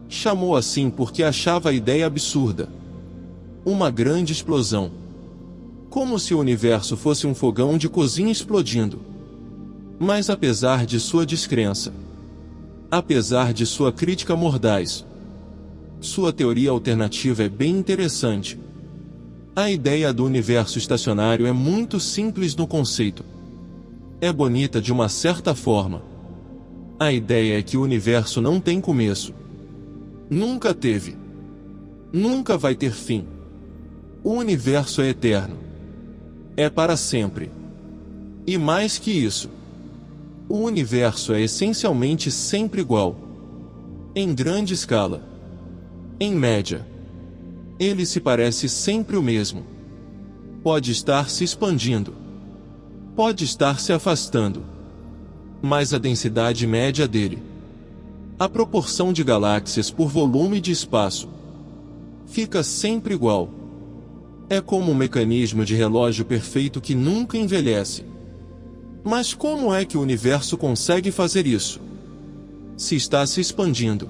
Speaker 1: Chamou assim porque achava a ideia absurda. Uma grande explosão. Como se o universo fosse um fogão de cozinha explodindo. Mas apesar de sua descrença, apesar de sua crítica mordaz, sua teoria alternativa é bem interessante. A ideia do universo estacionário é muito simples no conceito. É bonita de uma certa forma. A ideia é que o universo não tem começo. Nunca teve. Nunca vai ter fim. O universo é eterno. É para sempre. E mais que isso, o universo é essencialmente sempre igual. Em grande escala. Em média. Ele se parece sempre o mesmo. Pode estar se expandindo. Pode estar se afastando. Mas a densidade média dele, a proporção de galáxias por volume de espaço, fica sempre igual. É como um mecanismo de relógio perfeito que nunca envelhece. Mas como é que o universo consegue fazer isso? Se está se expandindo,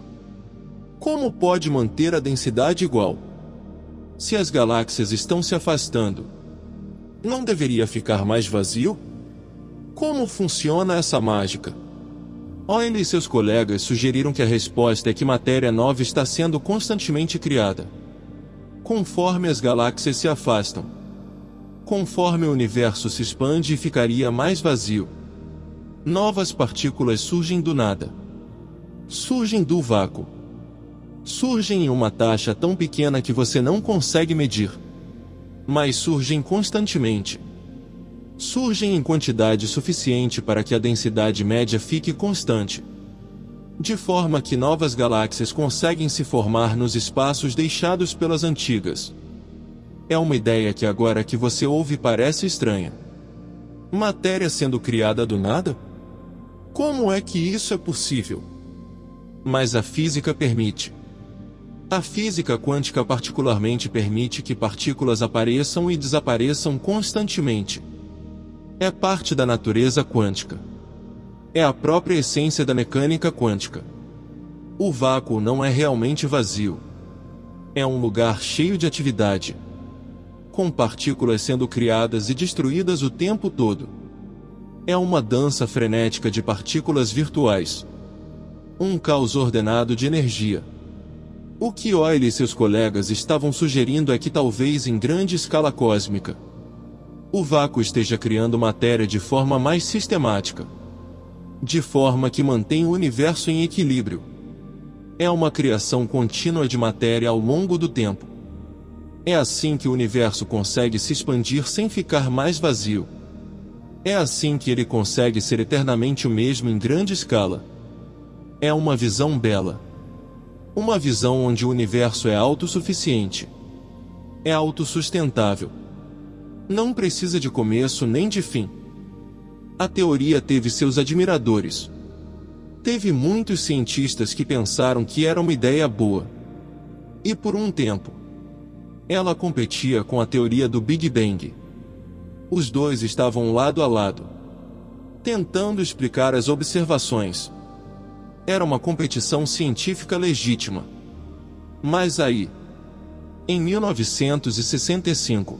Speaker 1: como pode manter a densidade igual? Se as galáxias estão se afastando, não deveria ficar mais vazio? Como funciona essa mágica? Hoyle e seus colegas sugeriram que a resposta é que matéria nova está sendo constantemente criada. Conforme as galáxias se afastam, conforme o universo se expande e ficaria mais vazio, novas partículas surgem do nada. Surgem do vácuo. Surgem em uma taxa tão pequena que você não consegue medir. Mas surgem constantemente. Surgem em quantidade suficiente para que a densidade média fique constante. De forma que novas galáxias conseguem se formar nos espaços deixados pelas antigas. É uma ideia que agora que você ouve parece estranha. Matéria sendo criada do nada? Como é que isso é possível? Mas a física permite. A física quântica particularmente permite que partículas apareçam e desapareçam constantemente. É parte da natureza quântica. É a própria essência da mecânica quântica. O vácuo não é realmente vazio. É um lugar cheio de atividade, com partículas sendo criadas e destruídas o tempo todo. É uma dança frenética de partículas virtuais. Um caos ordenado de energia. O que Euler e seus colegas estavam sugerindo é que talvez em grande escala cósmica, o vácuo esteja criando matéria de forma mais sistemática, de forma que mantém o universo em equilíbrio. É uma criação contínua de matéria ao longo do tempo. É assim que o universo consegue se expandir sem ficar mais vazio. É assim que ele consegue ser eternamente o mesmo em grande escala. É uma visão bela. Uma visão onde o universo é autossuficiente. É autossustentável. Não precisa de começo nem de fim. A teoria teve seus admiradores. Teve muitos cientistas que pensaram que era uma ideia boa. E por um tempo, ela competia com a teoria do Big Bang. Os dois estavam lado a lado, tentando explicar as observações. Era uma competição científica legítima. Mas aí, em 1965,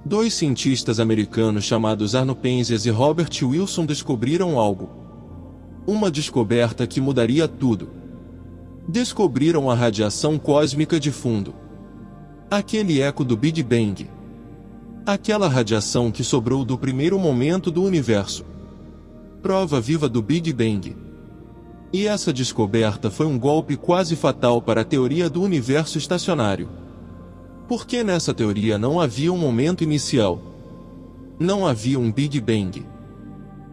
Speaker 1: dois cientistas americanos chamados Arno Penzias e Robert Wilson descobriram algo. Uma descoberta que mudaria tudo. Descobriram a radiação cósmica de fundo. Aquele eco do Big Bang. Aquela radiação que sobrou do primeiro momento do universo. Prova viva do Big Bang. E essa descoberta foi um golpe quase fatal para a teoria do universo estacionário. Porque nessa teoria não havia um momento inicial. Não havia um Big Bang.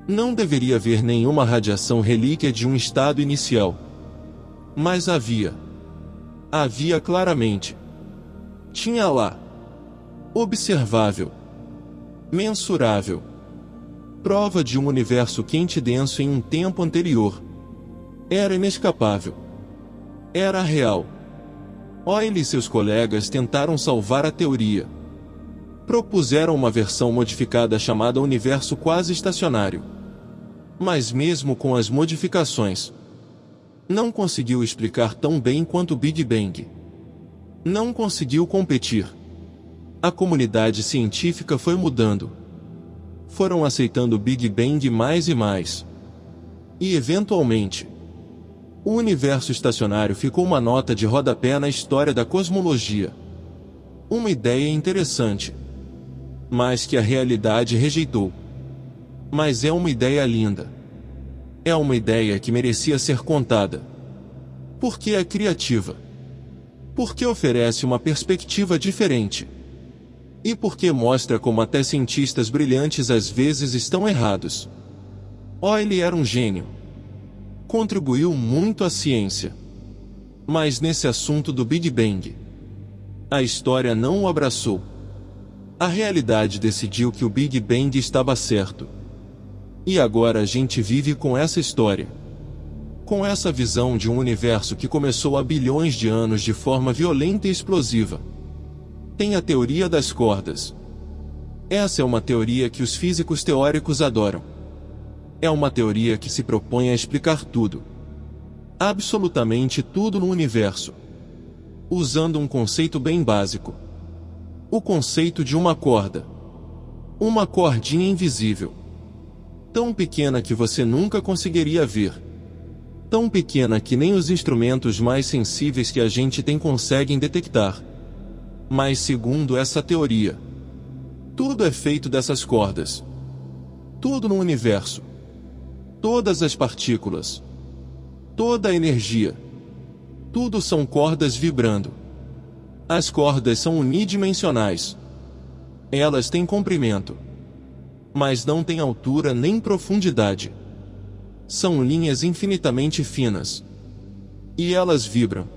Speaker 1: Não deveria haver nenhuma radiação relíquia de um estado inicial. Mas havia. Havia claramente. Tinha lá. Observável. Mensurável. Prova de um universo quente e denso em um tempo anterior. Era inescapável. Era real. Euler e seus colegas tentaram salvar a teoria. Propuseram uma versão modificada chamada universo quase estacionário. Mas mesmo com as modificações, não conseguiu explicar tão bem quanto o Big Bang. Não conseguiu competir. A comunidade científica foi mudando. Foram aceitando o Big Bang mais e mais. E eventualmente, o universo estacionário ficou uma nota de rodapé na história da cosmologia. Uma ideia interessante, mas que a realidade rejeitou. Mas é uma ideia linda. É uma ideia que merecia ser contada. Porque é criativa. Porque oferece uma perspectiva diferente. E porque mostra como até cientistas brilhantes às vezes estão errados. Euler era um gênio. Contribuiu muito à ciência. Mas nesse assunto do Big Bang, a história não o abraçou. A realidade decidiu que o Big Bang estava certo. E agora a gente vive com essa história. Com essa visão de um universo que começou há bilhões de anos de forma violenta e explosiva. Tem a teoria das cordas. Essa é uma teoria que os físicos teóricos adoram. É uma teoria que se propõe a explicar tudo. Absolutamente tudo no universo. Usando um conceito bem básico. O conceito de uma corda. Uma cordinha invisível. Tão pequena que você nunca conseguiria ver. Tão pequena que nem os instrumentos mais sensíveis que a gente tem conseguem detectar. Mas segundo essa teoria, tudo é feito dessas cordas. Tudo no universo. Todas as partículas. Toda a energia. Tudo são cordas vibrando. As cordas são unidimensionais. Elas têm comprimento, mas não têm altura nem profundidade. São linhas infinitamente finas. E elas vibram.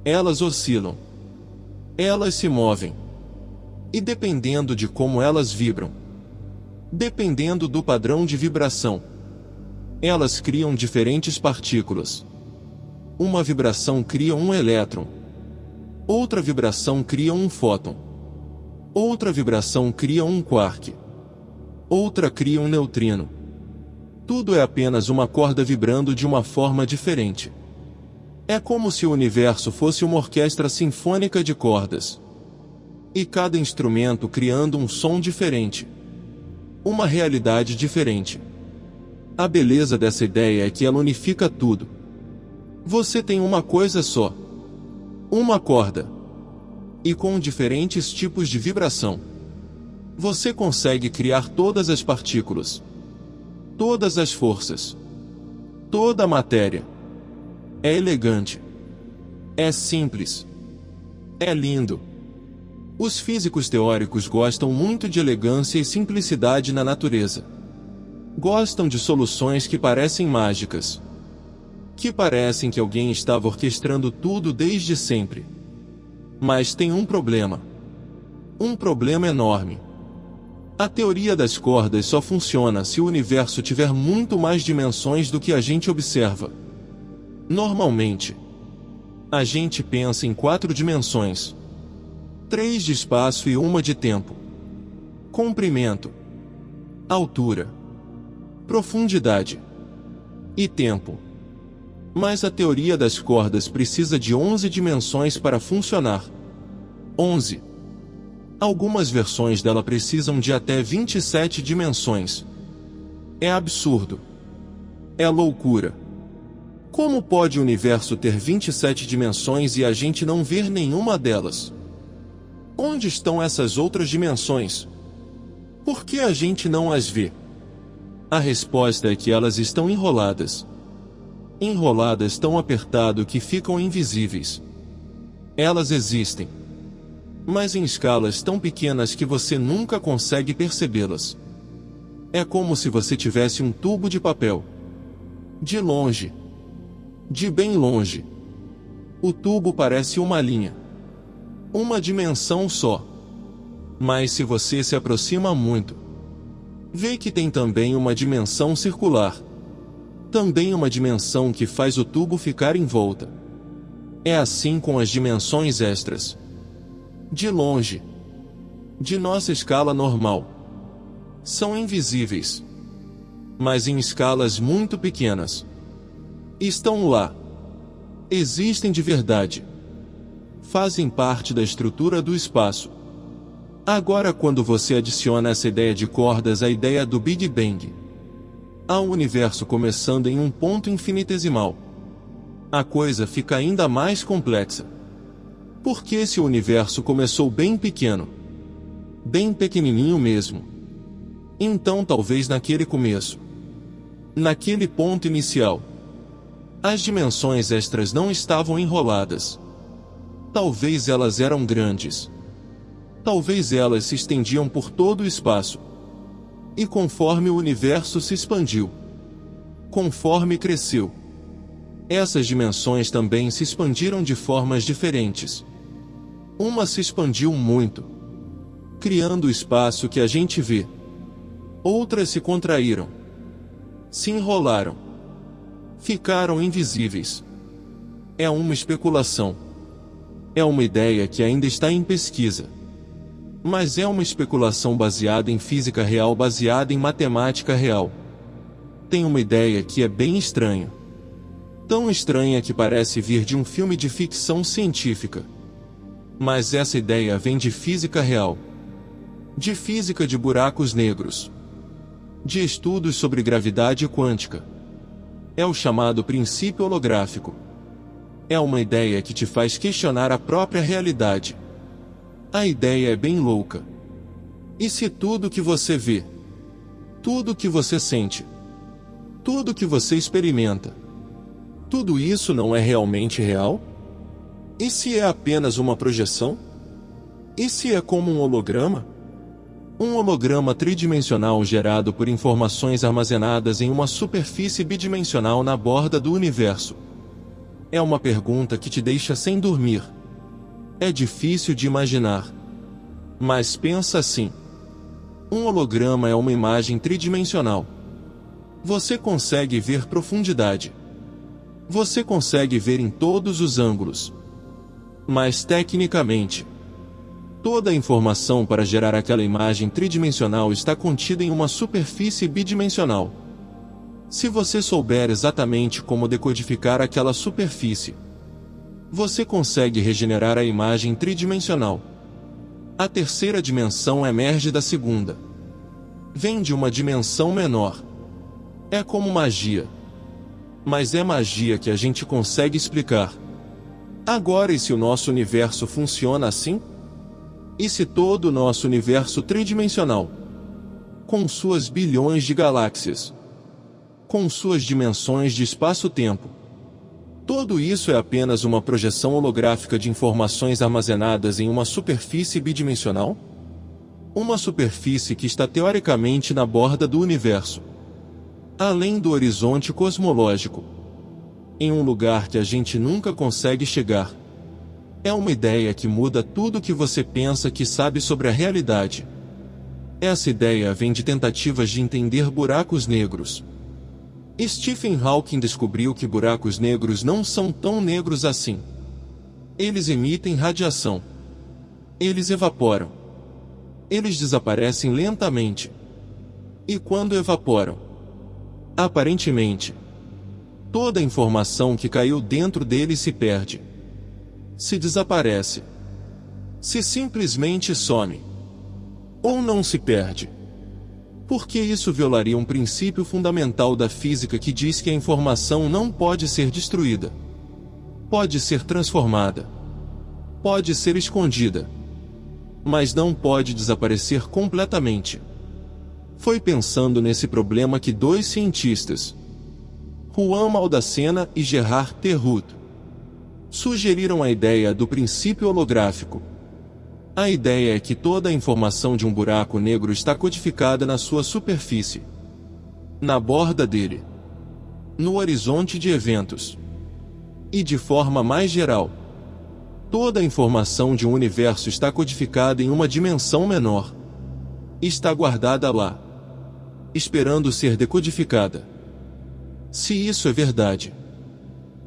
Speaker 1: Elas oscilam. Elas se movem. E dependendo de como elas vibram, dependendo do padrão de vibração, elas criam diferentes partículas. Uma vibração cria um elétron. Outra vibração cria um fóton. Outra vibração cria um quark. Outra cria um neutrino. Tudo é apenas uma corda vibrando de uma forma diferente. É como se o universo fosse uma orquestra sinfônica de cordas. E cada instrumento criando um som diferente. Uma realidade diferente. A beleza dessa ideia é que ela unifica tudo. Você tem uma coisa só. Uma corda. E com diferentes tipos de vibração. Você consegue criar todas as partículas. Todas as forças. Toda a matéria. É elegante. É simples. É lindo. Os físicos teóricos gostam muito de elegância e simplicidade na natureza. Gostam de soluções que parecem mágicas. Que parecem que alguém estava orquestrando tudo desde sempre. Mas tem um problema. Um problema enorme. A teoria das cordas só funciona se o universo tiver muito mais dimensões do que a gente observa. Normalmente, a gente pensa em 4 dimensões. 3 de espaço e 1 de tempo. Comprimento, altura, profundidade e tempo. Mas a teoria das cordas precisa de 11 dimensões para funcionar. 11. Algumas versões dela precisam de até 27 dimensões. É absurdo. É loucura. Como pode o universo ter 27 dimensões e a gente não ver nenhuma delas? Onde estão essas outras dimensões? Por que a gente não as vê? A resposta é que elas estão enroladas. Enroladas tão apertado que ficam invisíveis. Elas existem, mas em escalas tão pequenas que você nunca consegue percebê-las. É como se você tivesse um tubo de papel. De longe. De bem longe. O tubo parece uma linha. Uma dimensão só. Mas se você se aproxima muito, vê que tem também uma dimensão circular. Também uma dimensão que faz o tubo ficar em volta. É assim com as dimensões extras. De longe. De nossa escala normal. São invisíveis. Mas em escalas muito pequenas. Estão lá. Existem de verdade. Fazem parte da estrutura do espaço. Agora, quando você adiciona essa ideia de cordas à ideia do Big Bang, há um universo começando em um ponto infinitesimal, a coisa fica ainda mais complexa. Porque se o universo começou bem pequeno, bem pequenininho mesmo, então talvez naquele começo, naquele ponto inicial, as dimensões extras não estavam enroladas. Talvez elas eram grandes. Talvez elas se estendiam por todo o espaço. E conforme o universo se expandiu, conforme cresceu, essas dimensões também se expandiram de formas diferentes. Uma se expandiu muito, criando o espaço que a gente vê. Outras se contraíram, se enrolaram, ficaram invisíveis. É uma especulação. É uma ideia que ainda está em pesquisa. Mas é uma especulação baseada em física real, baseada em matemática real. Tem uma ideia que é bem estranha. Tão estranha que parece vir de um filme de ficção científica. Mas essa ideia vem de física real. De física de buracos negros. De estudos sobre gravidade quântica. É o chamado princípio holográfico. É uma ideia que te faz questionar a própria realidade. A ideia é bem louca. E se tudo que você vê, tudo que você sente, tudo que você experimenta, tudo isso não é realmente real? E se é apenas uma projeção? E se é como um holograma? Um holograma tridimensional gerado por informações armazenadas em uma superfície bidimensional na borda do universo. É uma pergunta que te deixa sem dormir. É difícil de imaginar. Mas pensa assim. Um holograma é uma imagem tridimensional. Você consegue ver profundidade. Você consegue ver em todos os ângulos. Mas tecnicamente, toda a informação para gerar aquela imagem tridimensional está contida em uma superfície bidimensional. Se você souber exatamente como decodificar aquela superfície, você consegue regenerar a imagem tridimensional. A terceira dimensão emerge da segunda. Vem de uma dimensão menor. É como magia. Mas é magia que a gente consegue explicar. Agora, e se o nosso universo funciona assim? E se todo o nosso universo tridimensional, com suas bilhões de galáxias, com suas dimensões de espaço-tempo, tudo isso é apenas uma projeção holográfica de informações armazenadas em uma superfície bidimensional? Uma superfície que está teoricamente na borda do universo, além do horizonte cosmológico, em um lugar que a gente nunca consegue chegar. É uma ideia que muda tudo o que você pensa que sabe sobre a realidade. Essa ideia vem de tentativas de entender buracos negros. Stephen Hawking descobriu que buracos negros não são tão negros assim. Eles emitem radiação. Eles evaporam. Eles desaparecem lentamente. E quando evaporam, aparentemente, toda a informação que caiu dentro deles se perde. Se desaparece. Se simplesmente some. Ou não se perde. Porque isso violaria um princípio fundamental da física que diz que a informação não pode ser destruída. Pode ser transformada. Pode ser escondida. Mas não pode desaparecer completamente. Foi pensando nesse problema que dois cientistas, Juan Maldacena e Gerard Terhut, sugeriram a ideia do princípio holográfico. A ideia é que toda a informação de um buraco negro está codificada na sua superfície, na borda dele, no horizonte de eventos. E de forma mais geral, toda a informação de um universo está codificada em uma dimensão menor. Está guardada lá, esperando ser decodificada. Se isso é verdade,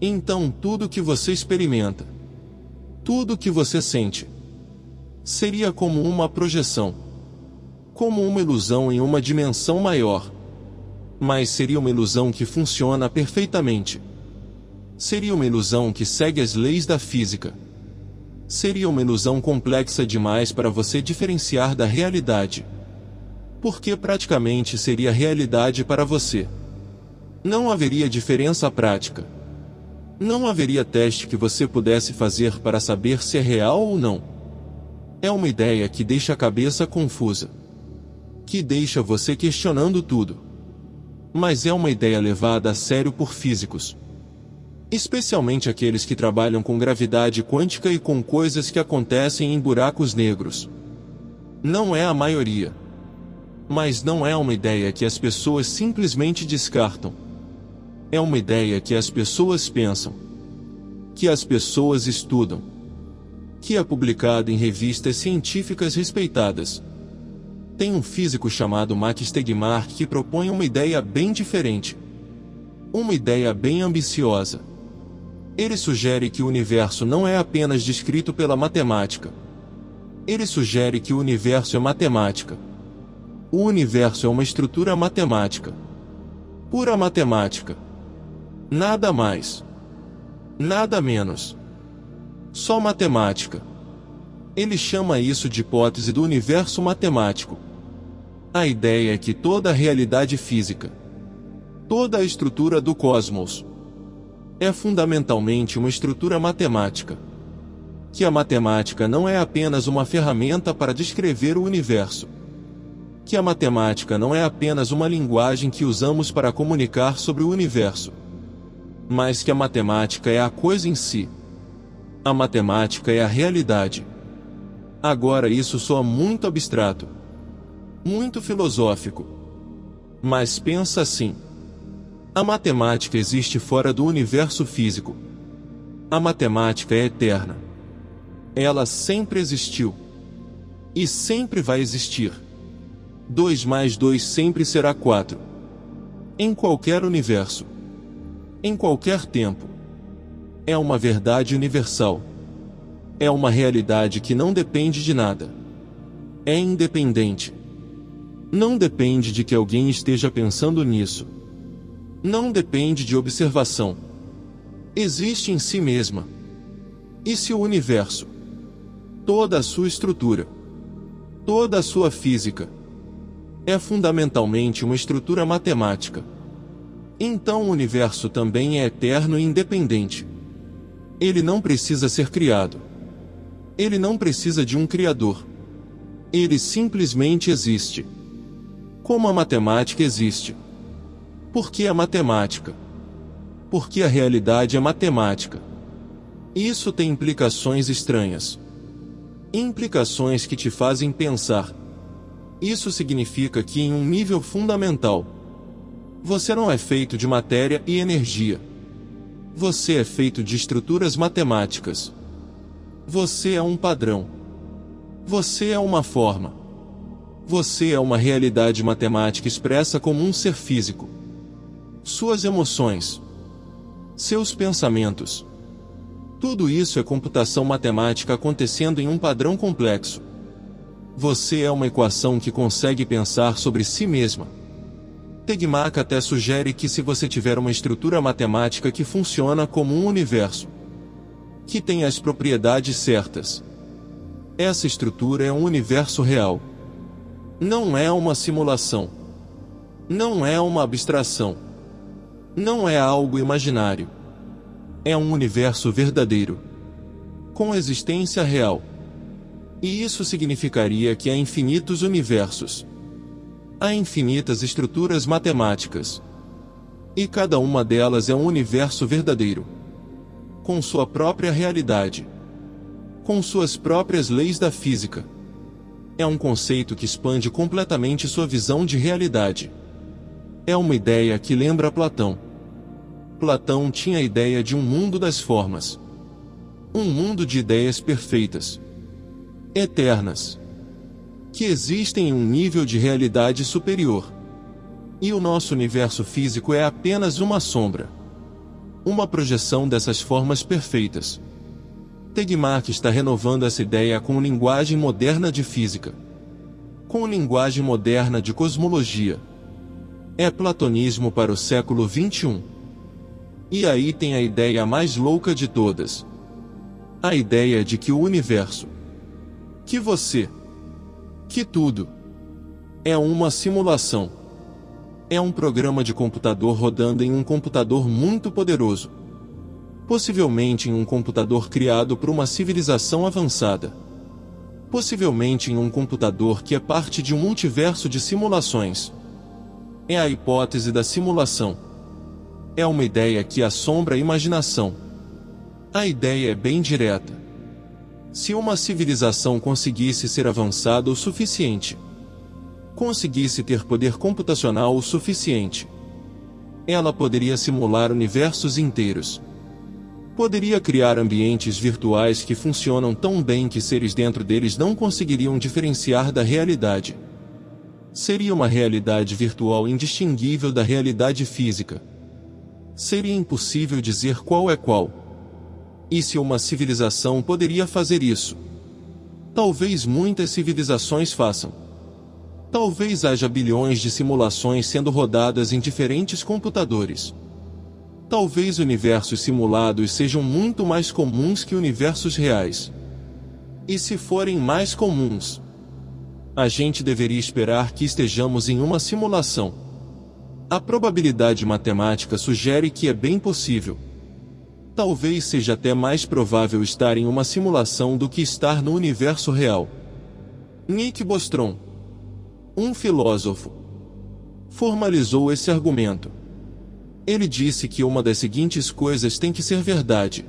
Speaker 1: então tudo que você experimenta, tudo que você sente, seria como uma projeção, como uma ilusão em uma dimensão maior. Mas seria uma ilusão que funciona perfeitamente. Seria uma ilusão que segue as leis da física. Seria uma ilusão complexa demais para você diferenciar da realidade. Porque praticamente seria realidade para você. Não haveria diferença prática. Não haveria teste que você pudesse fazer para saber se é real ou não. É uma ideia que deixa a cabeça confusa. Que deixa você questionando tudo. Mas é uma ideia levada a sério por físicos. Especialmente aqueles que trabalham com gravidade quântica e com coisas que acontecem em buracos negros. Não é a maioria. Mas não é uma ideia que as pessoas simplesmente descartam. É uma ideia que as pessoas pensam. Que as pessoas estudam. Que é publicado em revistas científicas respeitadas. Tem um físico chamado Max Tegmark que propõe uma ideia bem diferente. Uma ideia bem ambiciosa. Ele sugere que o universo não é apenas descrito pela matemática. Ele sugere que o universo é matemática. O universo é uma estrutura matemática. Pura matemática. Nada mais. Nada menos. Só matemática. Ele chama isso de hipótese do universo matemático. A ideia é que toda a realidade física, toda a estrutura do cosmos, é fundamentalmente uma estrutura matemática. Que a matemática não é apenas uma ferramenta para descrever o universo. Que a matemática não é apenas uma linguagem que usamos para comunicar sobre o universo. Mas que a matemática é a coisa em si. A matemática é a realidade. Agora isso soa muito abstrato. Muito filosófico. Mas pensa assim. A matemática existe fora do universo físico. A matemática é eterna. Ela sempre existiu. E sempre vai existir. 2 mais 2 sempre será 4. Em qualquer universo. Em qualquer tempo. É uma verdade universal. É uma realidade que não depende de nada. É independente. Não depende de que alguém esteja pensando nisso. Não depende de observação. Existe em si mesma. E se o universo, toda a sua estrutura, toda a sua física, é fundamentalmente uma estrutura matemática, então o universo também é eterno e independente. Ele não precisa ser criado. Ele não precisa de um criador. Ele simplesmente existe. Como a matemática existe. Por que a matemática? Porque a realidade é matemática. Isso tem implicações estranhas. Implicações que te fazem pensar. Isso significa que em um nível fundamental, você não é feito de matéria e energia. Você é feito de estruturas matemáticas. Você é um padrão. Você é uma forma. Você é uma realidade matemática expressa como um ser físico. Suas emoções. Seus pensamentos. Tudo isso é computação matemática acontecendo em um padrão complexo. Você é uma equação que consegue pensar sobre si mesma. Tegmark até sugere que se você tiver uma estrutura matemática que funciona como um universo, que tem as propriedades certas, essa estrutura é um universo real. Não é uma simulação. Não é uma abstração. Não é algo imaginário. É um universo verdadeiro, com existência real. E isso significaria que há infinitos universos. Há infinitas estruturas matemáticas. E cada uma delas é um universo verdadeiro, com sua própria realidade, com suas próprias leis da física. É um conceito que expande completamente sua visão de realidade. É uma ideia que lembra Platão. Platão tinha a ideia de um mundo das formas. Um mundo de ideias perfeitas, eternas, que existem em um nível de realidade superior. E o nosso universo físico é apenas uma sombra, uma projeção dessas formas perfeitas. Tegmark está renovando essa ideia com linguagem moderna de física, com linguagem moderna de cosmologia. É platonismo para o século XXI. E aí tem a ideia mais louca de todas. A ideia de que o universo, que você, que tudo, é uma simulação. É um programa de computador rodando em um computador muito poderoso. Possivelmente em um computador criado por uma civilização avançada. Possivelmente em um computador que é parte de um multiverso de simulações. É a hipótese da simulação. É uma ideia que assombra a imaginação. A ideia é bem direta. Se uma civilização conseguisse ser avançada o suficiente, conseguisse ter poder computacional o suficiente, ela poderia simular universos inteiros. Poderia criar ambientes virtuais que funcionam tão bem que seres dentro deles não conseguiriam diferenciar da realidade. Seria uma realidade virtual indistinguível da realidade física. Seria impossível dizer qual é qual. E se uma civilização poderia fazer isso? Talvez muitas civilizações façam. Talvez haja bilhões de simulações sendo rodadas em diferentes computadores. Talvez universos simulados sejam muito mais comuns que universos reais. E se forem mais comuns, a gente deveria esperar que estejamos em uma simulação. A probabilidade matemática sugere que é bem possível. Talvez seja até mais provável estar em uma simulação do que estar no universo real. Nick Bostrom, um filósofo, formalizou esse argumento. Ele disse que uma das seguintes coisas tem que ser verdade.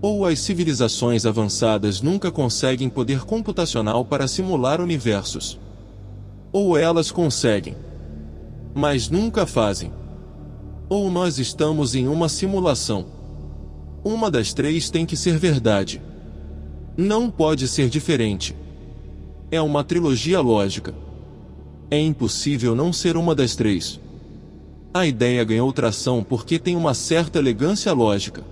Speaker 1: Ou as civilizações avançadas nunca conseguem poder computacional para simular universos. Ou elas conseguem, mas nunca fazem. Ou nós estamos em uma simulação. Uma das três tem que ser verdade. Não pode ser diferente. É uma trilogia lógica. É impossível não ser uma das três. A ideia ganhou tração porque tem uma certa elegância lógica.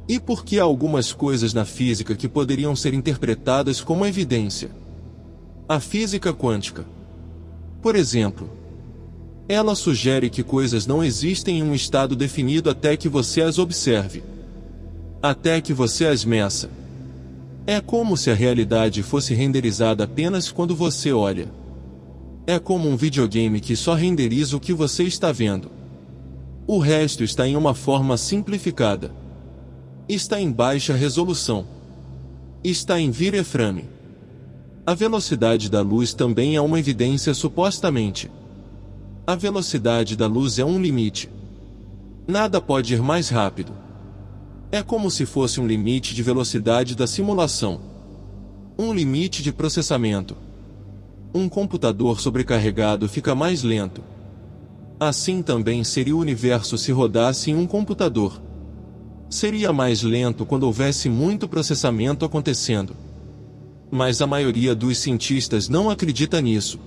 Speaker 1: E porque há algumas coisas na física que poderiam ser interpretadas como evidência. A física quântica, por exemplo, ela sugere que coisas não existem em um estado definido até que você as observe. Até que você as meça. É como se a realidade fosse renderizada apenas quando você olha. É como um videogame que só renderiza o que você está vendo. O resto está em uma forma simplificada. Está em baixa resolução. Está em wireframe. A velocidade da luz também é uma evidência supostamente. A velocidade da luz é um limite. Nada pode ir mais rápido. É como se fosse um limite de velocidade da simulação. Um limite de processamento. Um computador sobrecarregado fica mais lento. Assim também seria o universo se rodasse em um computador. Seria mais lento quando houvesse muito processamento acontecendo. Mas a maioria dos cientistas não acredita nisso.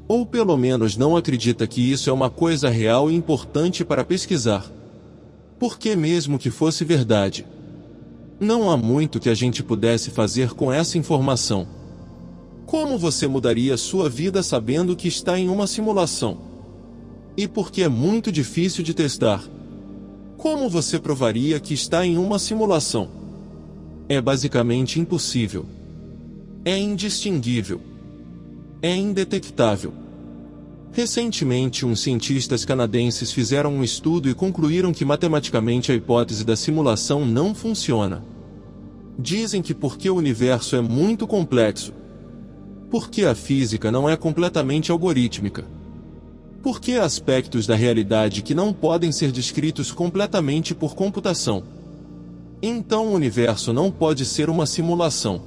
Speaker 1: Ou pelo menos não acredita que isso é uma coisa real e importante para pesquisar. Porque mesmo que fosse verdade, não há muito que a gente pudesse fazer com essa informação. Como você mudaria sua vida sabendo que está em uma simulação? E porque é muito difícil de testar. Como você provaria que está em uma simulação? É basicamente impossível. É indistinguível. É indetectável. Recentemente, uns cientistas canadenses fizeram um estudo e concluíram que matematicamente a hipótese da simulação não funciona. Dizem que porque o universo é muito complexo. Porque a física não é completamente algorítmica. Porque há aspectos da realidade que não podem ser descritos completamente por computação. Então o universo não pode ser uma simulação.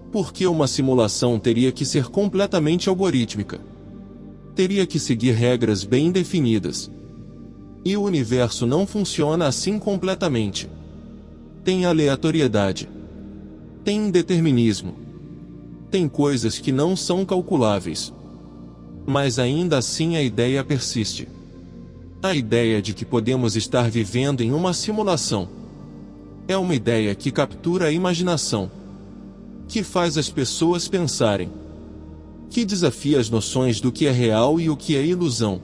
Speaker 1: Porque uma simulação teria que ser completamente algorítmica. Teria que seguir regras bem definidas. E o universo não funciona assim completamente. Tem aleatoriedade. Tem indeterminismo. Tem coisas que não são calculáveis. Mas ainda assim a ideia persiste. A ideia de que podemos estar vivendo em uma simulação. É uma ideia que captura a imaginação. Que faz as pessoas pensarem. Que desafia as noções do que é real e o que é ilusão.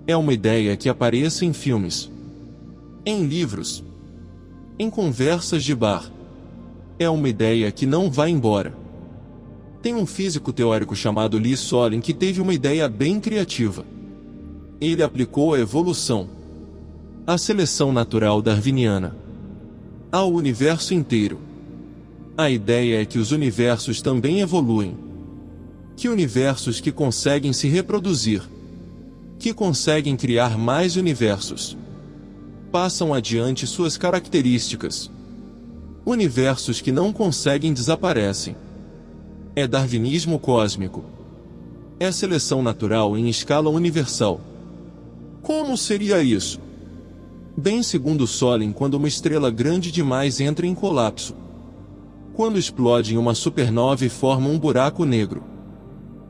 Speaker 1: É uma ideia que aparece em filmes. Em livros. Em conversas de bar. É uma ideia que não vai embora. Tem um físico teórico chamado Lee Solin que teve uma ideia bem criativa. Ele aplicou a evolução, a seleção natural darwiniana, ao universo inteiro. A ideia é que os universos também evoluem. Que universos que conseguem se reproduzir, que conseguem criar mais universos, passam adiante suas características. Universos que não conseguem desaparecem. É darwinismo cósmico. É seleção natural em escala universal. Como seria isso? Bem segundo Solin, quando uma estrela grande demais entra em colapso. Quando explode em uma supernova e forma um buraco negro.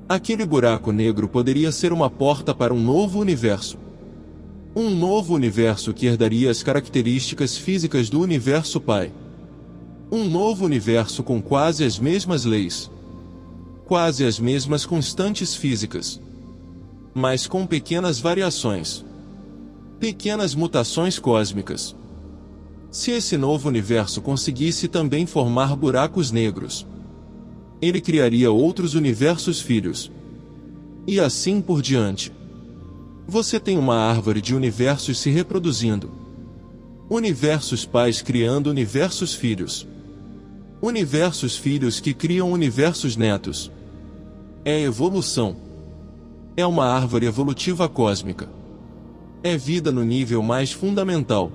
Speaker 1: Aquele buraco negro poderia ser uma porta para um novo universo. Um novo universo que herdaria as características físicas do universo pai. Um novo universo com quase as mesmas leis. Quase as mesmas constantes físicas. Mas com pequenas variações. Pequenas mutações cósmicas. Se esse novo universo conseguisse também formar buracos negros, ele criaria outros universos filhos. E assim por diante. Você tem uma árvore de universos se reproduzindo. Universos pais criando universos filhos. Universos filhos que criam universos netos. É evolução. É uma árvore evolutiva cósmica. É vida no nível mais fundamental.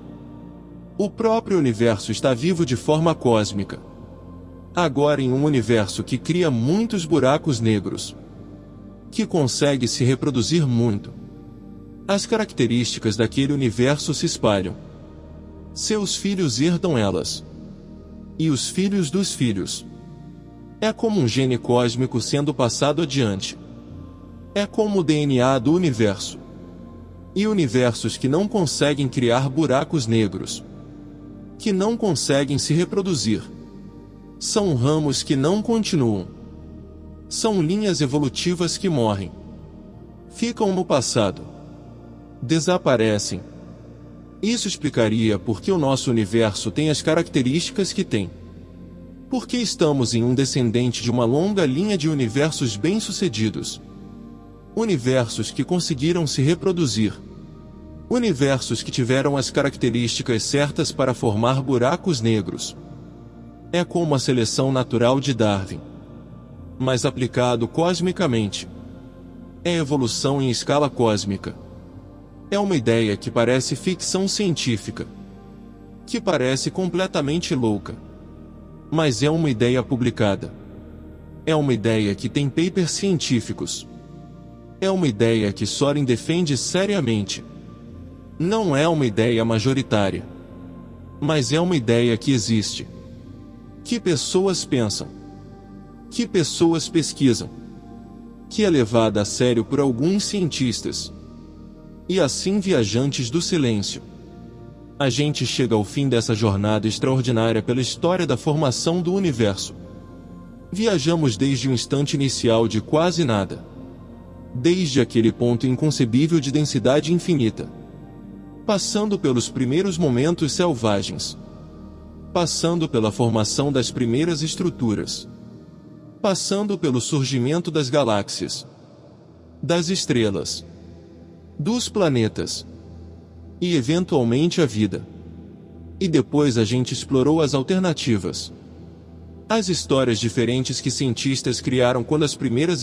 Speaker 1: O próprio universo está vivo de forma cósmica. Agora em um universo que cria muitos buracos negros. Que consegue se reproduzir muito. As características daquele universo se espalham. Seus filhos herdam elas. E os filhos dos filhos. É como um gene cósmico sendo passado adiante. É como o DNA do universo. E universos que não conseguem criar buracos negros, que não conseguem se reproduzir, são ramos que não continuam. São linhas evolutivas que morrem. Ficam no passado. Desaparecem. Isso explicaria por que o nosso universo tem as características que tem. Porque estamos em um descendente de uma longa linha de universos bem-sucedidos. Universos que conseguiram se reproduzir. Universos que tiveram as características certas para formar buracos negros. É como a seleção natural de Darwin, mas aplicado cosmicamente. É evolução em escala cósmica. É uma ideia que parece ficção científica, que parece completamente louca, mas é uma ideia publicada. É uma ideia que tem papers científicos. É uma ideia que Soren defende seriamente. Não é uma ideia majoritária, mas é uma ideia que existe. Que pessoas pensam, que pessoas pesquisam, que é levada a sério por alguns cientistas. E assim, viajantes do silêncio, a gente chega ao fim dessa jornada extraordinária pela história da formação do universo. Viajamos desde o instante inicial de quase nada, desde aquele ponto inconcebível de densidade infinita, passando pelos primeiros momentos selvagens, passando pela formação das primeiras estruturas, passando pelo surgimento das galáxias, das estrelas, dos planetas, e eventualmente a vida. E depois a gente explorou as alternativas, as histórias diferentes que cientistas criaram quando as primeiras